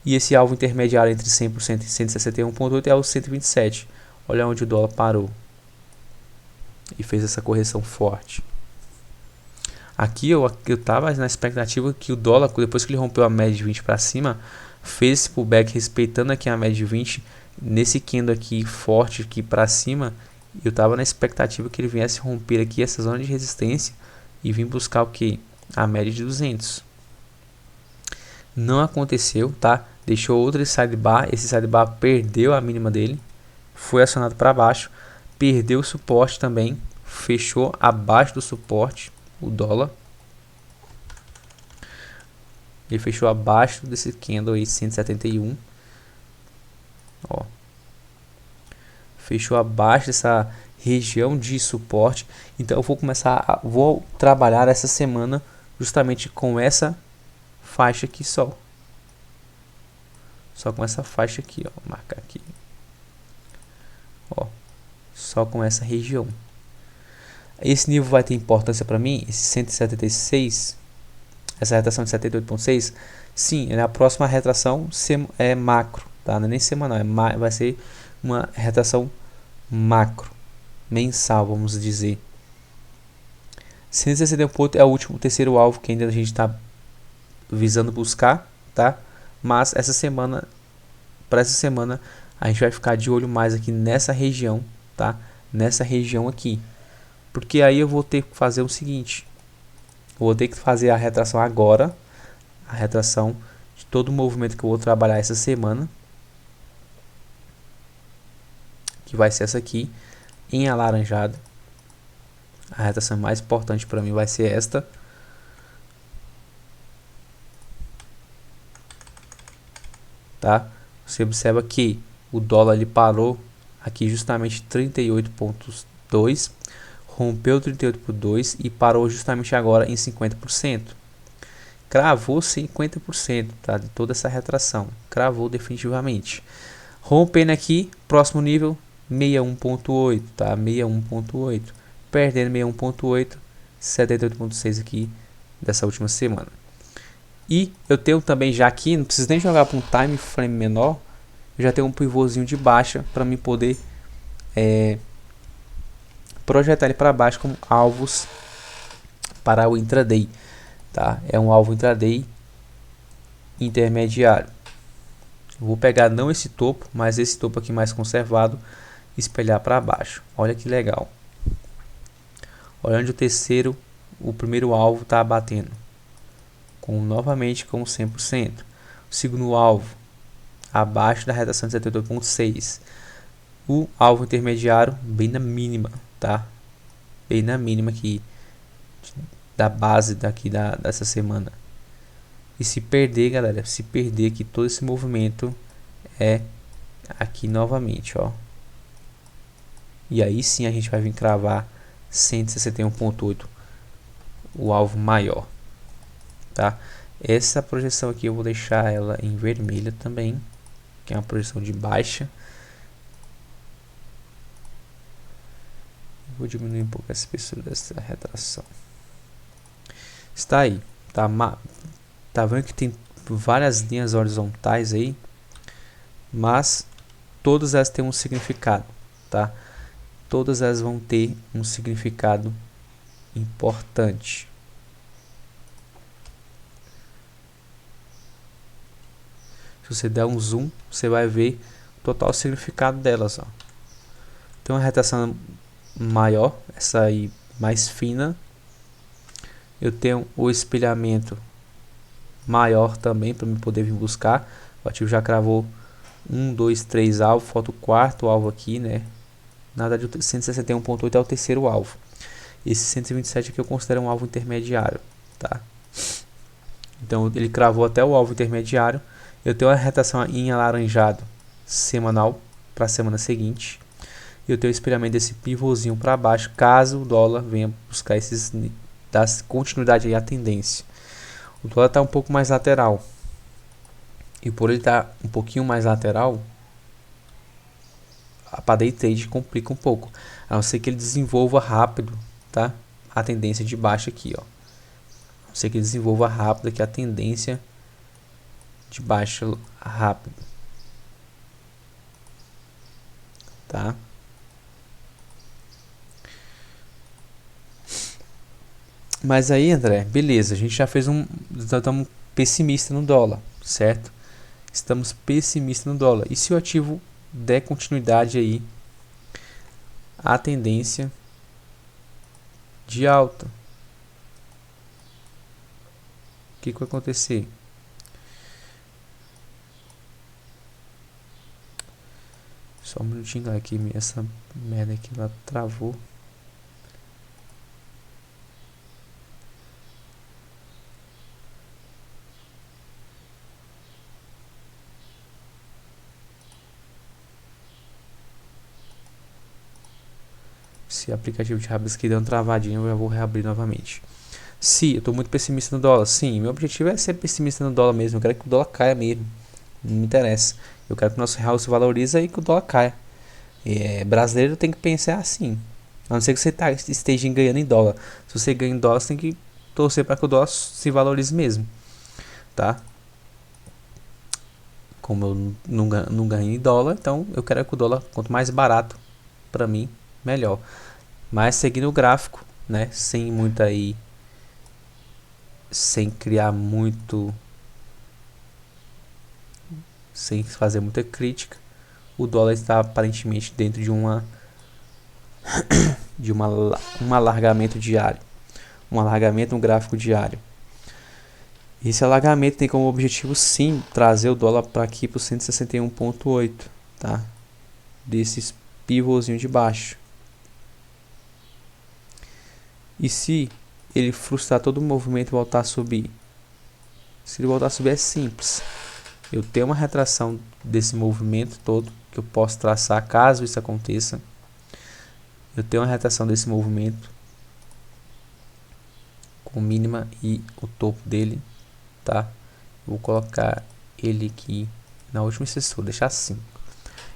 e esse alvo intermediário entre 100% e 161.8 é o 127. Olha onde o dólar parou e fez essa correção forte. Aqui eu tava na expectativa que o dólar, depois que ele rompeu a média de 20 para cima, fez esse pullback respeitando aqui a média de 20, nesse candle aqui forte aqui para cima, eu tava na expectativa que ele viesse romper aqui essa zona de resistência e vir buscar o que? A média de 200. Não aconteceu, tá? Deixou outro sidebar, esse sidebar perdeu a mínima dele, foi acionado para baixo, perdeu o suporte também, fechou abaixo do suporte, o dólar. Ele fechou abaixo desse candle aí, 171. Ó. Fechou abaixo dessa região de suporte. Então eu vou vou trabalhar essa semana justamente com essa faixa aqui só. Só com essa faixa aqui, ó, vou marcar aqui. Ó, só com essa região. Esse nível vai ter importância para mim, esse 176, essa retração de 78.6, sim, é a próxima retração macro, tá? Não é nem semanal, vai ser uma retração macro, mensal, vamos dizer. 161.8 é o terceiro alvo que ainda a gente está visando buscar, tá? Mas essa semana, para essa semana, a gente vai ficar de olho mais aqui nessa região, tá? Nessa região aqui. Porque aí eu vou ter que fazer o seguinte. Eu vou ter que fazer a retração agora. A retração de todo o movimento que eu vou trabalhar essa semana. Que vai ser essa aqui, em alaranjado. A retração mais importante para mim vai ser esta. Tá? Você observa que o dólar ele parou aqui justamente 38.2, rompeu 38.2 e parou justamente agora em 50%. Cravou 50%, tá? De toda essa retração, cravou definitivamente. Rompendo aqui, próximo nível 61.8, tá? 61.8, perdendo 61.8, 78.6 aqui dessa última semana. E eu tenho também já aqui, não preciso nem jogar para um time frame menor, eu já tenho um pivôzinho de baixa para me poder projetar ele para baixo como alvos para o intraday, tá? É um alvo intraday intermediário. Eu vou pegar não esse topo, mas esse topo aqui mais conservado, espelhar para baixo. Olha que legal. Olha onde o primeiro alvo está batendo, novamente com 100%. O segundo alvo abaixo da retração de 78,6. O alvo intermediário bem na mínima, tá? Bem na mínima aqui da base dessa semana. E se perder, galera, se perder aqui todo esse movimento é aqui novamente, ó. E aí sim a gente vai vir cravar 161,8, o alvo maior, tá? Essa projeção aqui eu vou deixar ela em vermelha também, que é uma projeção de baixa. Vou diminuir um pouco a espessura dessa retração. Está aí, tá vendo que tem várias linhas horizontais aí, mas todas elas têm um significado, tá? Todas elas vão ter um significado importante. Se você der um zoom, você vai ver o total significado delas, ó. Tem uma retração maior, essa aí mais fina. Eu tenho o espelhamento maior também para me poder vir buscar. O ativo já cravou 1, 2, 3 alvos, falta o quarto alvo aqui, né? Na verdade, o 161,8 é o terceiro alvo. Esse 127 aqui eu considero um alvo intermediário, tá? Então ele cravou até o alvo intermediário. Eu tenho a retração em alaranjado semanal para a semana seguinte. Eu tenho o espelhamento desse pivôzinho para baixo, caso o dólar venha buscar dar continuidade aí à tendência. O dólar está um pouco mais lateral. E por ele estar um pouquinho mais lateral, para day trade complica um pouco. A não ser que ele desenvolva rápido, tá? A tendência de baixa aqui, ó. A não ser que ele desenvolva rápido aqui a tendência de baixa rápido, tá? Mas aí, André, beleza, a gente já fez já estamos pessimista no dólar, certo? Estamos pessimistas no dólar. E se o ativo der continuidade aí à tendência de alta, o que vai acontecer? Só um minutinho aqui, essa merda aqui ela travou. Se o aplicativo de Rabisco deu uma travadinha, eu já vou reabrir novamente. Se eu estou muito pessimista no dólar, sim, meu objetivo é ser pessimista no dólar mesmo. Eu quero que o dólar caia mesmo, não me interessa. Eu quero que o nosso real se valorize e que o dólar caia. Brasileiro tem que pensar assim. A não ser que você esteja ganhando em dólar. Se você ganha em dólar, você tem que torcer para que o dólar se valorize mesmo, tá? Como eu não ganho em dólar, então eu quero que o dólar, quanto mais barato para mim, melhor. Mas seguindo o gráfico, né, sem muita aí, sem criar muito, sem fazer muita crítica, o dólar está aparentemente dentro de um alargamento diário, um alargamento no gráfico diário. Esse alargamento tem como objetivo sim trazer o dólar para aqui para o 161,8, tá? Desses pivôzinho de baixo. E se ele frustrar todo o movimento e voltar a subir? Se ele voltar a subir é simples. Eu tenho uma retração desse movimento todo que eu posso traçar caso isso aconteça. Eu tenho uma retração desse movimento com mínima e o topo dele, tá? Vou colocar ele aqui na última sessão, vou deixar assim.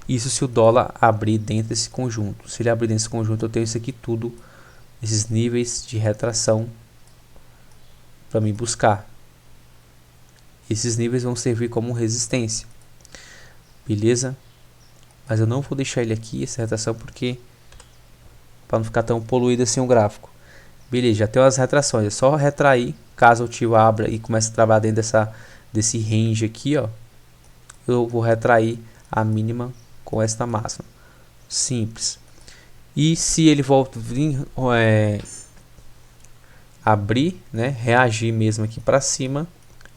Isso se o dólar abrir dentro desse conjunto. Se ele abrir dentro desse conjunto, eu tenho isso aqui tudo, esses níveis de retração para me buscar, Esses níveis vão servir como resistência, beleza? Mas eu não vou deixar ele aqui, essa retração, porque para não ficar tão poluído assim o gráfico. Beleza, já tem as retrações, é só retrair, caso o tio abra e comece a trabalhar dentro desse range aqui, ó. Eu vou retrair a mínima com esta máxima. Simples. E se ele volta vir abrir, né, reagir mesmo aqui para cima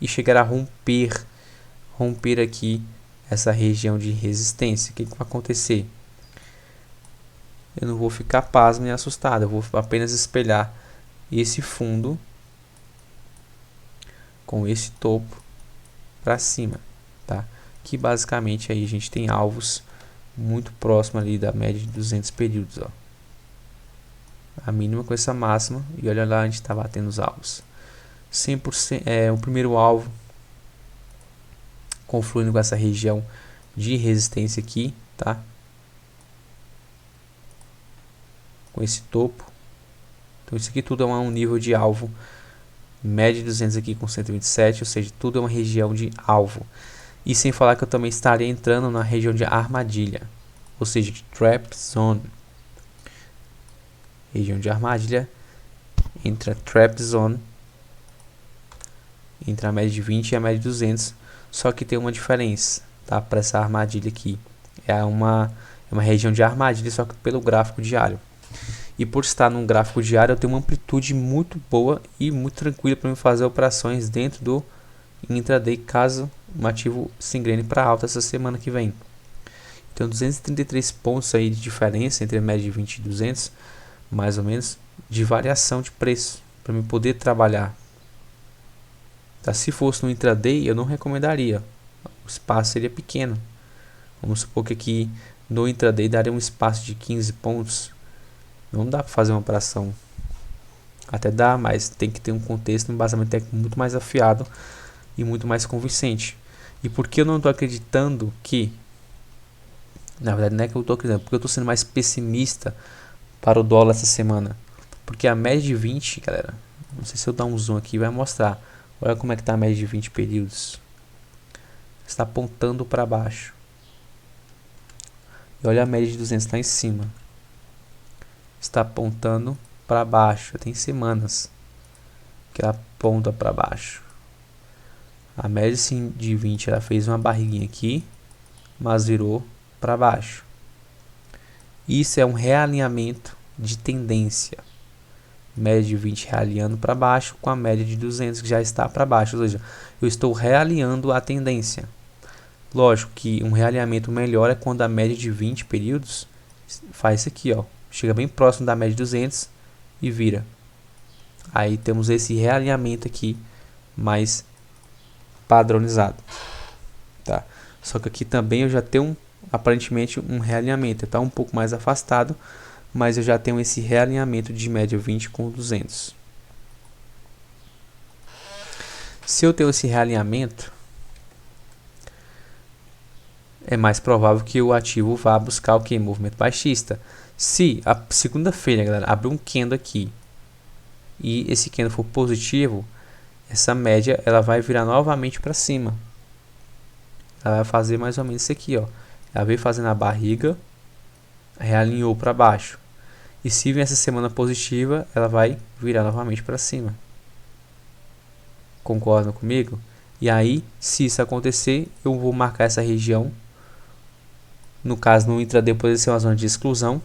e chegar a romper aqui essa região de resistência, o que vai acontecer? Eu não vou ficar pasmo nem assustado, eu vou apenas espelhar esse fundo com esse topo para cima, tá? Que basicamente aí a gente tem alvos muito próximo ali da média de 200 períodos, ó. A mínima com essa máxima, e olha lá a gente está batendo os alvos. 100%, o primeiro alvo confluindo com essa região de resistência aqui, tá? Com esse topo. Então isso aqui tudo é um nível de alvo. Média de 200 aqui com 127, ou seja, tudo é uma região de alvo. E sem falar que eu também estaria entrando na região de armadilha, ou seja, de trap zone. Região de armadilha, entre a trap zone, entre a média de 20 e a média de 200, só que tem uma diferença, tá? Para essa armadilha aqui, é uma região de armadilha, só que pelo gráfico diário. E por estar num gráfico diário, eu tenho uma amplitude muito boa e muito tranquila para me fazer operações dentro do intraday, caso o ativo se engrene para alta essa semana que vem. Então 233 pontos aí de diferença entre a média de 20 e 200, mais ou menos, de variação de preço para me poder trabalhar. Tá? Se fosse no intraday, eu não recomendaria, o espaço seria pequeno. Vamos supor que aqui no intraday daria um espaço de 15 pontos. Não dá para fazer uma operação. Até dá, mas tem que ter um contexto, um embasamento técnico muito mais afiado e muito mais convincente. E por que eu não estou acreditando que... Na verdade não é que eu estou acreditando, porque eu estou sendo mais pessimista para o dólar essa semana. Porque a média de 20, galera, não sei se eu dar um zoom aqui, vai mostrar. Olha como é que está a média de 20 períodos. Está apontando para baixo. E olha a média de 200 lá em cima. Está apontando para baixo. Tem semanas que ela aponta para baixo. A média sim, de 20 ela fez uma barriguinha aqui, mas virou para baixo. Isso é um realinhamento de tendência. Média de 20 realinhando para baixo com a média de 200 que já está para baixo. Ou seja, eu estou realinhando a tendência. Lógico que um realinhamento melhor é quando a média de 20 períodos faz isso aqui, ó. Chega bem próximo da média de 200 e vira. Aí temos esse realinhamento aqui mais padronizado, tá? Só que aqui também eu já tenho aparentemente um realinhamento, está um pouco mais afastado, mas eu já tenho esse realinhamento de média 20 com 200. Se eu tenho esse realinhamento, é mais provável que o ativo vá buscar o que? Movimento baixista. Se a segunda-feira, galera, abrir um candle aqui e esse candle for positivo, essa média ela vai virar novamente para cima. Ela vai fazer mais ou menos isso aqui, ó. Ela veio fazendo a barriga, realinhou para baixo. E se vir essa semana positiva, ela vai virar novamente para cima. Concordam comigo? E aí, se isso acontecer, eu vou marcar essa região. No caso, no intraday pode ser uma zona de exclusão.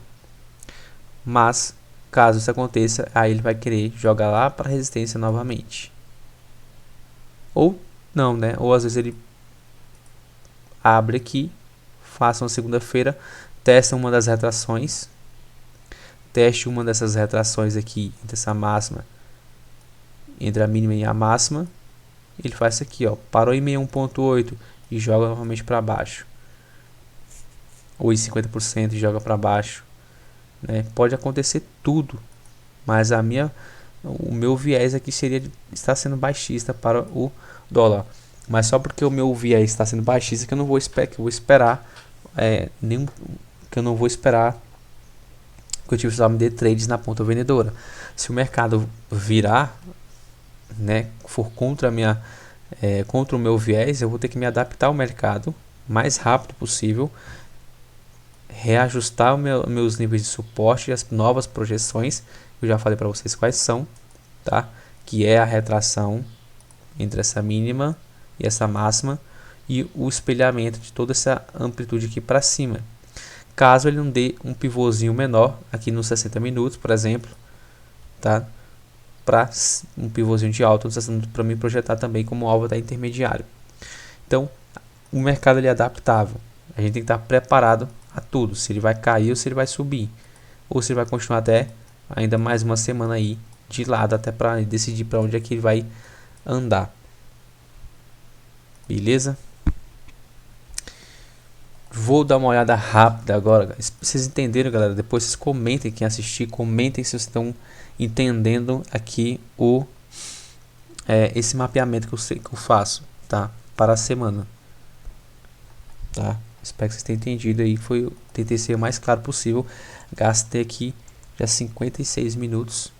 Mas, caso isso aconteça, aí ele vai querer jogar lá para resistência novamente. Ou não, né? Ou às vezes ele abre aqui, faça uma segunda-feira, testa uma das retrações. Teste uma dessas retrações aqui, entre essa máxima, entre a mínima e a máxima. Ele faz isso aqui, ó, parou em 61.8 e joga novamente para baixo. Ou em 50% e joga para baixo, né? Pode acontecer tudo, mas o meu viés aqui seria de estar sendo baixista para o dólar. Mas só porque o meu viés está sendo baixista que eu não vou esperar, que eu não vou esperar que eu tive me dê trades na ponta vendedora. Se o mercado virar, né, for contra a minha contra o meu viés, eu vou ter que me adaptar ao mercado o mais rápido possível, reajustar meus níveis de suporte e as novas projeções. Eu já falei para vocês quais são, tá? Que é a retração entre essa mínima e essa máxima e o espelhamento de toda essa amplitude aqui para cima. Caso ele não dê um pivôzinho menor aqui nos 60 minutos, por exemplo, tá? Para um pivôzinho de alta nos 60 minutos para me projetar também como alvo da intermediário. Então, o mercado ele é adaptável. A gente tem que estar preparado a tudo, se ele vai cair ou se ele vai subir, ou se ele vai continuar até ainda mais uma semana aí de lado até para decidir para onde é que ele vai andar. Beleza? Vou dar uma olhada rápida agora. Pra vocês entenderam, galera? Depois vocês comentem, quem assistir, comentem se vocês estão entendendo aqui esse mapeamento que eu faço, tá? Para a semana, tá? Espero que vocês tenham entendido aí. Tentei ser o mais claro possível. Gastei aqui já 56 minutos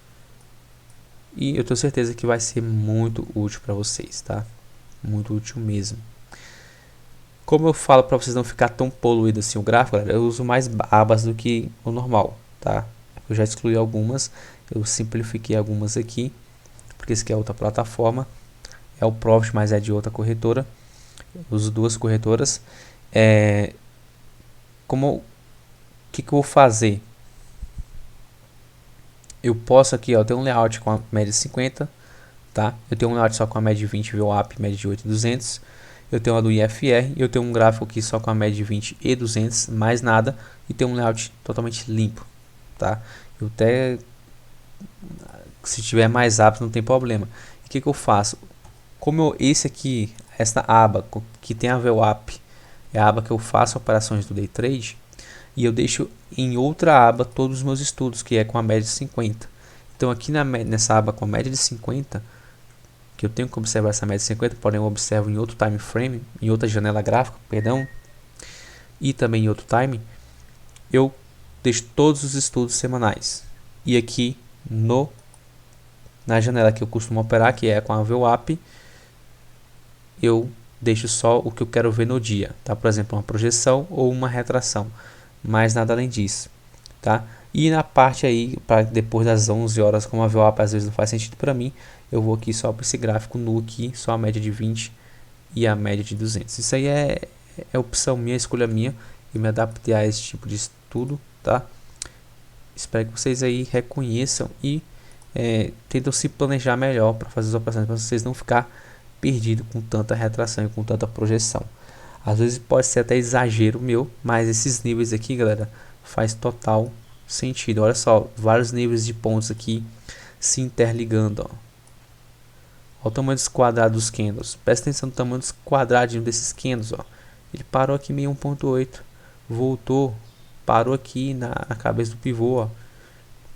e eu tenho certeza que vai ser muito útil para vocês, tá? Muito útil mesmo. Como eu falo para vocês não ficar tão poluído assim o gráfico, galera, eu uso mais abas do que o normal, tá? Eu já excluí algumas, eu simplifiquei algumas aqui, porque esse aqui é outra plataforma, é o Profit, mas é de outra corretora. Eu uso duas corretoras. O que eu vou fazer? Eu posso aqui, ó, ter um layout com a média de 50, tá? Eu tenho um layout só com a média de 20 VWAP, média de 8.200. Eu tenho a do IFR e eu tenho um gráfico aqui só com a média de 20 e 200, mais nada, e tem um layout totalmente limpo, tá? Eu até, se tiver mais rápido não tem problema. E o que eu faço? Como esse aqui, esta aba que tem a VWAP, é a aba que eu faço operações do Day Trade, e eu deixo em outra aba todos os meus estudos, que é com a média de 50. Então aqui nessa aba com a média de 50, que eu tenho que observar essa média de 50, porém eu observo em outro time frame, em outra janela gráfica, perdão, e também em outro time, eu deixo todos os estudos semanais. E aqui na janela que eu costumo operar, que é com a VWAP, eu deixo só o que eu quero ver no dia, tá? Por exemplo, uma projeção ou uma retração, mais nada além disso, tá? E na parte aí, para depois das 11 horas, como a VWAP às vezes não faz sentido para mim, eu vou aqui só para esse gráfico nu aqui, só a média de 20 e a média de 200. Isso aí é opção minha, escolha minha, eu me adaptei a esse tipo de estudo, tá? Espero que vocês aí reconheçam e tentam se planejar melhor para fazer as operações, para vocês não ficar perdido com tanta retração e com tanta projeção. Às vezes pode ser até exagero meu, mas esses níveis aqui, galera, faz total sentido. Olha só, vários níveis de pontos aqui se interligando, ó. Olha o tamanho dos quadrados dos candles. Presta atenção no tamanho dos quadradinhos desses candles, ó. Ele parou aqui em 1.8, voltou, parou aqui na cabeça do pivô, ó.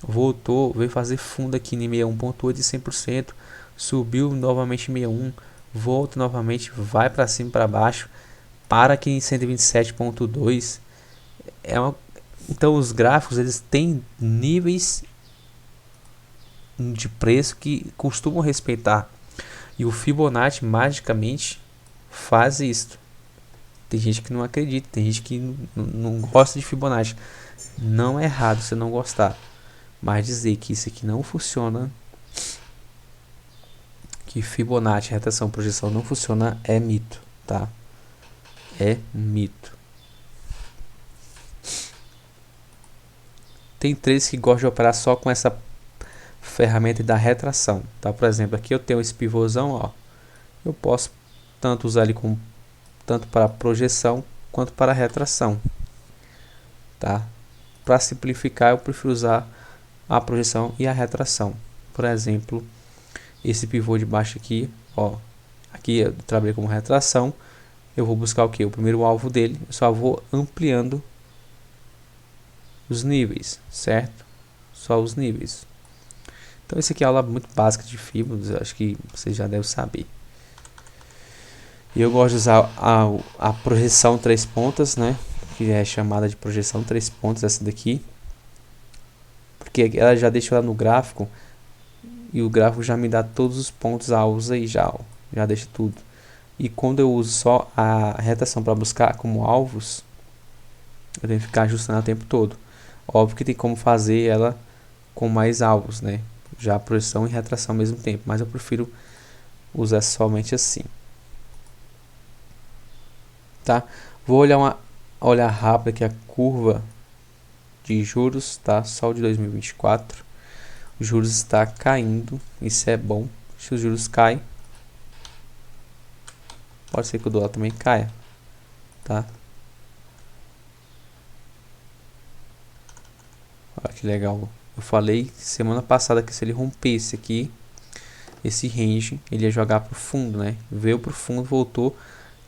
Voltou, veio fazer fundo aqui em 1.8 e 100%, subiu novamente em 61, volta novamente, vai para cima e para baixo, para aqui em 127.2. Então os gráficos eles têm níveis de preço que costumam respeitar, e o Fibonacci magicamente faz isso. Tem gente que não acredita, tem gente que não gosta de Fibonacci. Não é errado você não gostar, mas dizer que isso aqui não funciona, que Fibonacci, retração, projeção não funciona, é mito, tá? É mito. Tem três que gostam de operar só com essa ferramenta da retração, tá? Por exemplo, aqui eu tenho esse pivôzão, ó. Eu posso tanto usar ele tanto para projeção quanto para retração, tá? Para simplificar, eu prefiro usar a projeção e a retração. Por exemplo, esse pivô de baixo aqui, ó, aqui eu trabalhei como retração. Eu vou buscar o que? O primeiro alvo dele. Eu só vou ampliando os níveis, certo? Só os níveis. Então esse aqui é a aula muito básica de Fibonacci, acho que vocês já devem saber. E eu gosto de usar a projeção 3 pontas, né? Que é chamada de projeção 3 pontas, essa daqui. Porque ela já deixa lá no gráfico, e o gráfico já me dá todos os pontos alvos aí já, ó. Já deixa tudo. E quando eu uso só a retração para buscar como alvos, eu tenho que ficar ajustando o tempo todo. Óbvio que tem como fazer ela com mais alvos, né? Já a projeção e retração ao mesmo tempo, mas eu prefiro usar somente assim, tá? Vou olhar rápido aqui a curva de juros, tá? Só o de 2024. Os juros está caindo, isso é bom. Se os juros caem, pode ser que o dólar também caia, tá? Olha que legal. Eu falei semana passada que se ele rompesse aqui esse range, ele ia jogar pro fundo, né? Veio pro fundo, voltou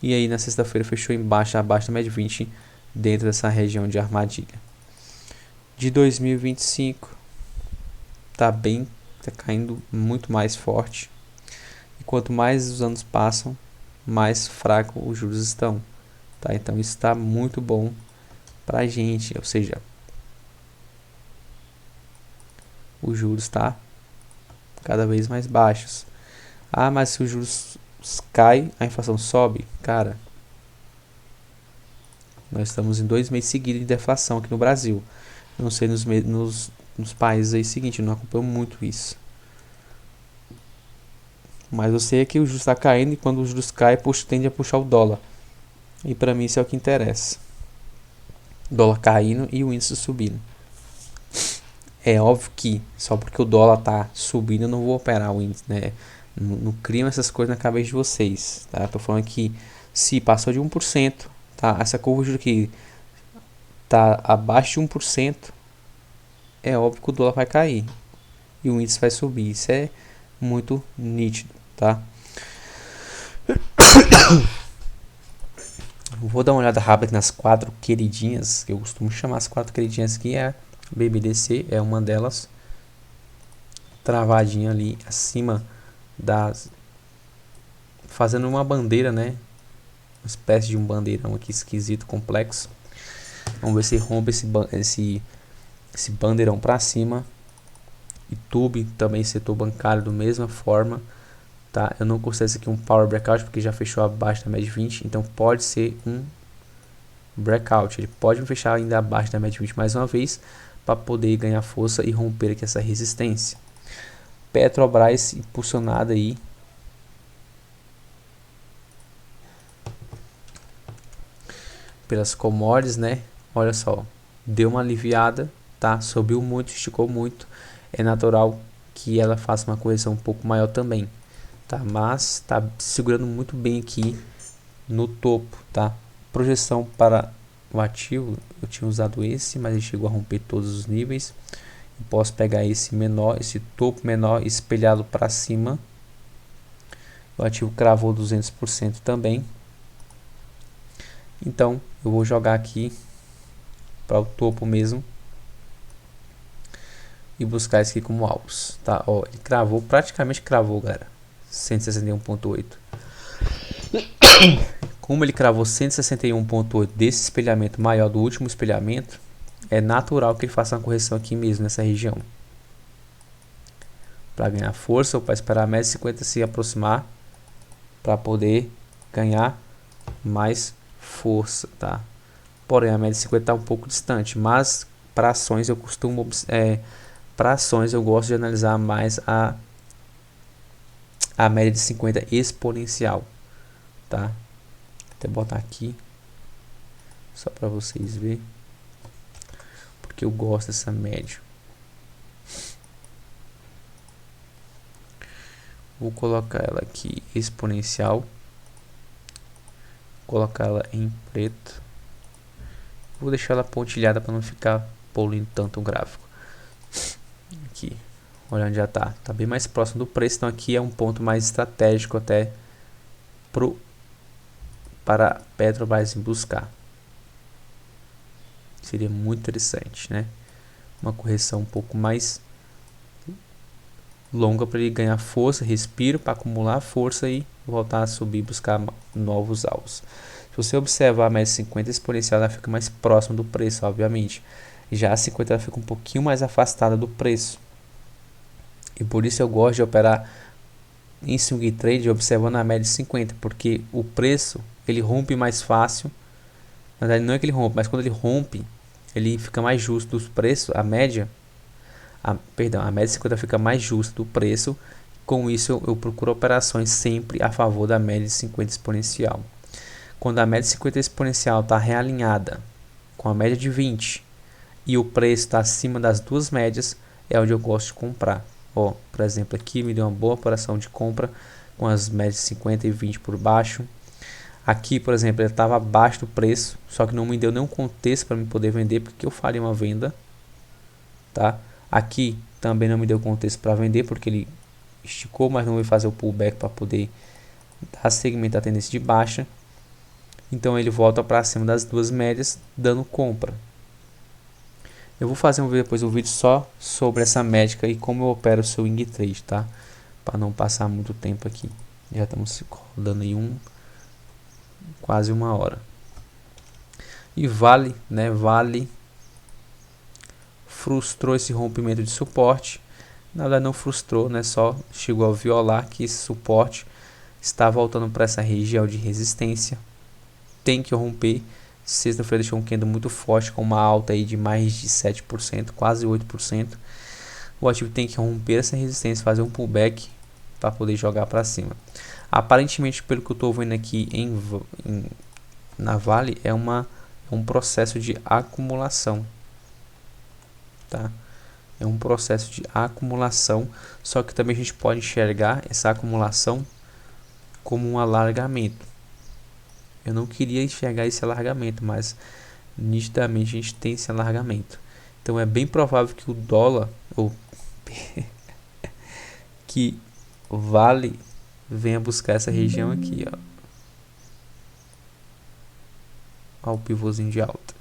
e aí na sexta-feira fechou embaixo, abaixo da média 20, dentro dessa região de armadilha. De 2025 tá caindo muito mais forte. E quanto mais os anos passam, mais fraco os juros estão, tá? Então isso está muito bom pra gente, ou seja, os juros tá cada vez mais baixos. Ah, mas se os juros cai, a inflação sobe, cara. Nós estamos em 2 meses seguidos de deflação aqui no Brasil. Eu não sei nos países aí seguinte, eu não acompanho muito isso. Mas eu sei que o juros está caindo e quando os juros caem, tende a puxar o dólar. E para mim isso é o que interessa. Dólar caindo e o índice subindo. É óbvio que só porque o dólar tá subindo eu não vou operar o índice, né? Não criam essas coisas na cabeça de vocês, tá? Tô falando que se passou de 1%, tá? Essa curva de aqui tá abaixo de 1%, é óbvio que o dólar vai cair e o índice vai subir. Isso é muito nítido, tá? Vou dar uma olhada rápida nas 4 queridinhas, que eu costumo chamar as 4 queridinhas aqui, é a BBDC, é uma delas, travadinha ali acima das, fazendo uma bandeira, né? Uma espécie de um bandeirão aqui esquisito, complexo. Vamos ver se rompe esse bandeirão para cima. YouTube também, setor bancário da mesma forma, tá? Eu não considero isso aqui um power breakout porque já fechou abaixo da média 20, então pode ser um breakout. Ele pode fechar ainda abaixo da média 20 mais uma vez para poder ganhar força e romper aqui essa resistência. Petrobras impulsionada aí pelas commodities, né? Olha só, deu uma aliviada, tá? Subiu muito, esticou muito. É natural que ela faça uma correção um pouco maior também, tá? Mas tá segurando muito bem aqui no topo, tá? Projeção para o ativo, eu tinha usado esse, mas ele chegou a romper todos os níveis. Eu posso pegar esse menor, esse topo menor, espelhá-lo para cima. O ativo cravou 200% também. Então eu vou jogar aqui para o topo mesmo e buscar esse aqui como alvos, tá? Ó, ele cravou, praticamente cravou, galera, 161.8. Como ele cravou 161.8 desse espelhamento maior do último espelhamento, é natural que ele faça uma correção aqui mesmo nessa região, para ganhar força ou para esperar a média 50 se aproximar para poder ganhar mais força, tá? Porém a média 50 está um pouco distante, mas para ações eu costumo para ações eu gosto de analisar mais a média de 50 exponencial, tá? Até botar aqui só para vocês verem, porque eu gosto dessa média. Vou colocar ela aqui exponencial, colocar ela em preto. Vou deixar ela pontilhada para não ficar poluindo tanto o gráfico. Aqui, olha onde já tá bem mais próximo do preço, então aqui é um ponto mais estratégico até para Petrobras buscar. Seria muito interessante, né? Uma correção um pouco mais longa para ele ganhar força, respiro para acumular força e voltar a subir, buscar novos alvos. Se você observar a média 50 exponencial, ela fica mais próxima do preço, obviamente. Já a 50 ela fica um pouquinho mais afastada do preço. E por isso eu gosto de operar em swing trade observando a média de 50, porque o preço ele rompe mais fácil. Na verdade não é que ele rompe, mas quando ele rompe, ele fica mais justo dos preços, a média, a média de 50 fica mais justa do preço. Com isso eu procuro operações sempre a favor da média de 50 exponencial. Quando a média de 50 exponencial está realinhada com a média de 20 e o preço está acima das duas médias, é onde eu gosto de comprar. Ó, por exemplo, aqui me deu uma boa operação de compra com as médias de 50 e 20 por baixo. Aqui, por exemplo, ele estava abaixo do preço, só que não me deu nenhum contexto para me poder vender, porque eu faria uma venda, tá? Aqui também não me deu contexto para vender, porque ele esticou, mas não vai fazer o pullback para poder dar segmento à tendência de baixa. Então ele volta para cima das duas médias, dando compra. Eu vou fazer depois um vídeo só sobre essa métrica e como eu opero o swing trade, tá? Para não passar muito tempo aqui. Já estamos rodando aí quase uma hora. E Vale, né? Vale frustrou esse rompimento de suporte. Na verdade não frustrou, né? Só chegou a violar que esse suporte está voltando para essa região de resistência. Tem que romper. Sexta-feira deixou um candle muito forte com uma alta aí de mais de 7%, quase 8%. O ativo tem que romper essa resistência, fazer um pullback para poder jogar para cima. Aparentemente, pelo que eu estou vendo aqui na Vale, é um processo de acumulação, tá? É um processo de acumulação, só que também a gente pode enxergar essa acumulação como um alargamento. Eu não queria enxergar esse alargamento, mas nitidamente a gente tem esse alargamento. Então é bem provável que o dólar, ou que Vale, venha buscar essa região aqui, ó. Ó, o pivôzinho de alta.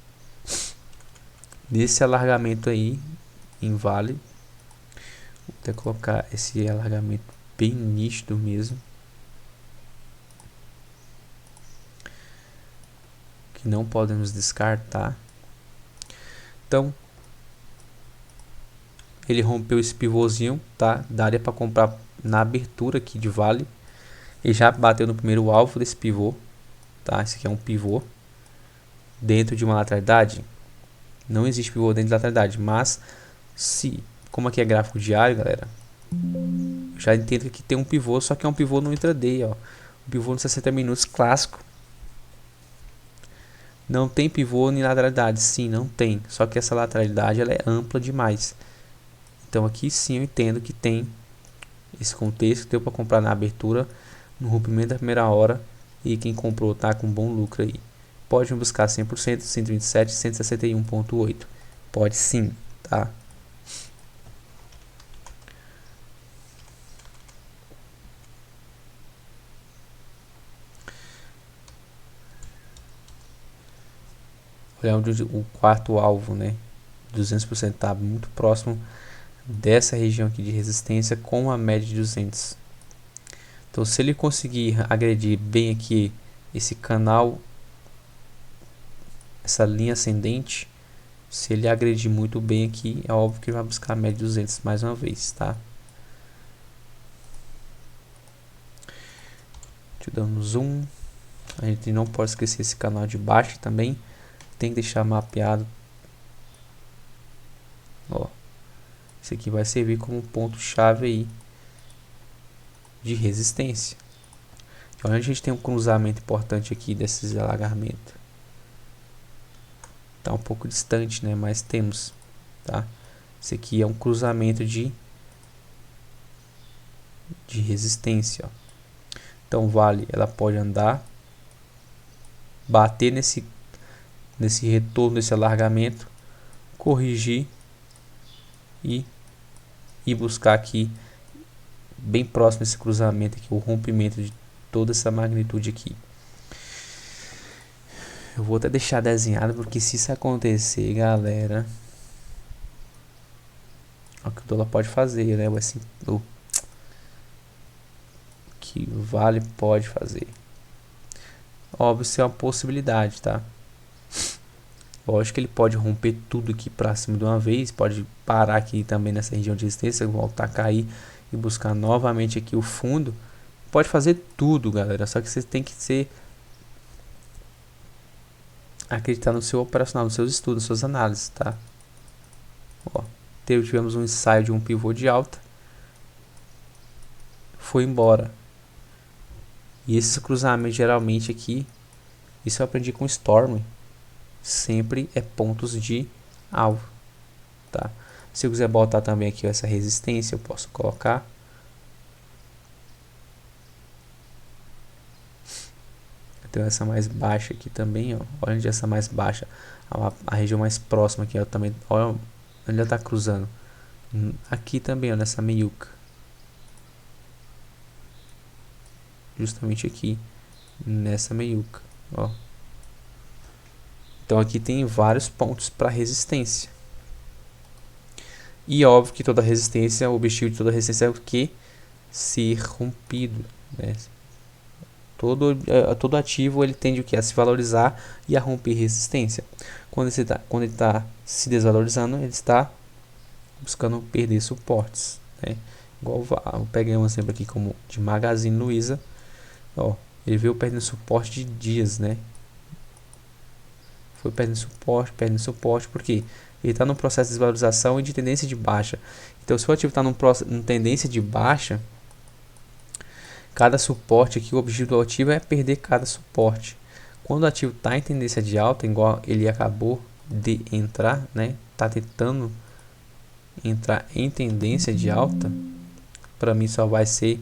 Nesse alargamento aí, em Vale, vou até colocar esse alargamento bem nítido mesmo. Que não podemos descartar. Então, ele rompeu esse pivôzinho, tá? Daria para comprar na abertura aqui de Vale. Ele já bateu no primeiro alvo desse pivô, tá? Esse aqui é um pivô dentro de uma lateralidade. Não existe pivô dentro da lateralidade, mas como aqui é gráfico diário, galera, eu já entendo que aqui tem um pivô, só que é um pivô no intraday, ó. Um pivô no 60 minutos clássico. Não tem pivô nem lateralidade, sim, não tem. Só que essa lateralidade ela é ampla demais. Então aqui sim eu entendo que tem esse contexto, deu para comprar na abertura, no rompimento da primeira hora, e quem comprou tá com bom lucro aí. Pode me buscar 100%, 127, 161.8. Pode sim, tá? Olha onde o quarto alvo, né? 200% tá muito próximo dessa região aqui de resistência com a média de 200. Então se ele conseguir agredir bem aqui esse canal, essa linha ascendente, se ele agredir muito bem aqui, é óbvio que vai buscar a média de 200 mais uma vez, tá? Deixa eu dar um zoom. A gente não pode esquecer esse canal de baixo também, tem que deixar mapeado. Ó, esse aqui vai servir como ponto chave aí de resistência. Então a gente tem um cruzamento importante aqui desses alagamentos. Tá um pouco distante, né? Mas temos, tá? Esse aqui é um cruzamento de resistência, ó. Então Vale, ela pode andar, bater nesse retorno, desse alargamento, corrigir e buscar aqui bem próximo desse cruzamento aqui, o rompimento de toda essa magnitude aqui. Eu vou até deixar desenhado, porque se isso acontecer, galera, o que o dólar pode fazer, né? Assim, o que Vale pode fazer. Óbvio, isso é uma possibilidade, tá? Lógico que ele pode romper tudo aqui pra cima de uma vez, pode parar aqui também nessa região de resistência, voltar a cair e buscar novamente aqui o fundo, pode fazer tudo, galera, só que você tem que acreditar no seu operacional, nos seus estudos, nas suas análises, tá? Ó, tivemos um ensaio de um pivô de alta, foi embora. E esses cruzamentos geralmente aqui, isso eu aprendi com Storm, sempre é pontos de alvo, tá? Se eu quiser botar também aqui essa resistência, eu posso colocar. Eu tenho essa mais baixa aqui também, ó. Olha onde essa mais baixa, a região mais próxima aqui, ó, também, olha onde ela tá cruzando. Aqui também, ó, nessa meiuca. Justamente aqui, nessa meiuca, ó. Então aqui tem vários pontos para resistência. E óbvio que toda resistência, o objetivo de toda resistência é o que? Ser rompido, né? Todo ativo ele tende o que? A se valorizar e a romper resistência. Quando ele está se desvalorizando, ele está buscando perder suportes, né? Igual eu peguei um exemplo aqui como de Magazine Luiza, ó, ele veio perdendo suporte de dias, né? Foi perdendo suporte, porque ele está num processo de desvalorização e de tendência de baixa. Então, se o ativo está num tendência de baixa, cada suporte aqui, o objetivo do ativo é perder cada suporte. Quando o ativo está em tendência de alta, igual ele acabou de entrar, né? Tá tentando entrar em tendência de alta, para mim só vai ser,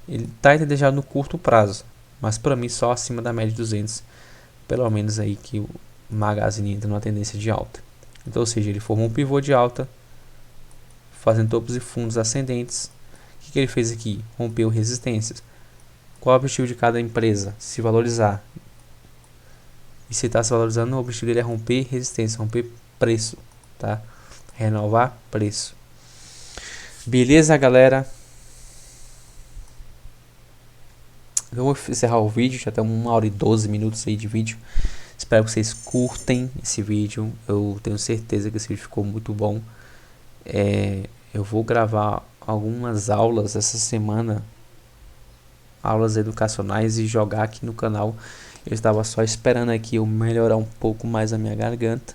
ele está em tendência de alta no curto prazo, mas para mim só acima da média de 200, pelo menos aí que o Magazine entra numa tendência de alta. Então, ou seja, ele formou um pivô de alta, fazendo topos e fundos ascendentes. O que ele fez aqui? Rompeu resistências. Qual é o objetivo de cada empresa? Se valorizar. E se está se valorizando, o objetivo dele é romper resistência, romper preço, tá? Renovar preço. Beleza, galera? Eu vou encerrar o vídeo, já tem 1h12 aí de vídeo. Espero que vocês curtem esse vídeo. Eu tenho certeza que esse vídeo ficou muito bom. Eu vou gravar algumas aulas essa semana, aulas educacionais, e jogar aqui no canal. Eu estava só esperando aqui eu melhorar um pouco mais a minha garganta,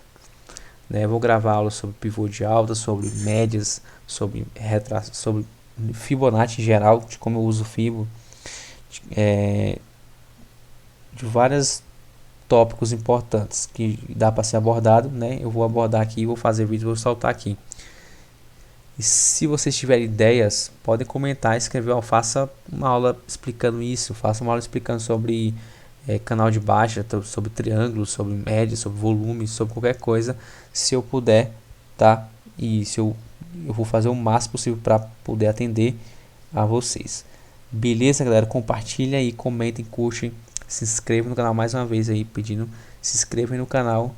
né? Eu vou gravar aulas sobre pivô de alta, sobre médias, sobre Fibonacci em geral, de como eu uso Fibo, de vários tópicos importantes que dá para ser abordado, né? Eu vou abordar aqui, vou fazer vídeo, vou soltar aqui. E se vocês tiverem ideias, podem comentar, escrever, ó, faça uma aula explicando isso, faça uma aula explicando sobre canal de baixa, sobre triângulos, sobre média, sobre volume, sobre qualquer coisa, se eu puder, tá? E se eu vou fazer o máximo possível para poder atender a vocês. Beleza, galera? Compartilha aí, comentem, curtem, se inscrevam no canal mais uma vez aí, pedindo, se inscrevam no canal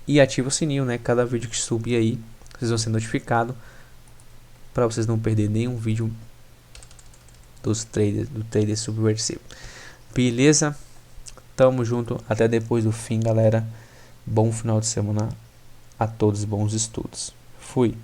e ativa o sininho, né? Cada vídeo que subir aí, vocês vão ser notificados para vocês não perder nenhum vídeo do trader subversivo. Beleza? Tamo junto, até depois do fim, galera. Bom final de semana a todos, bons estudos. Fui.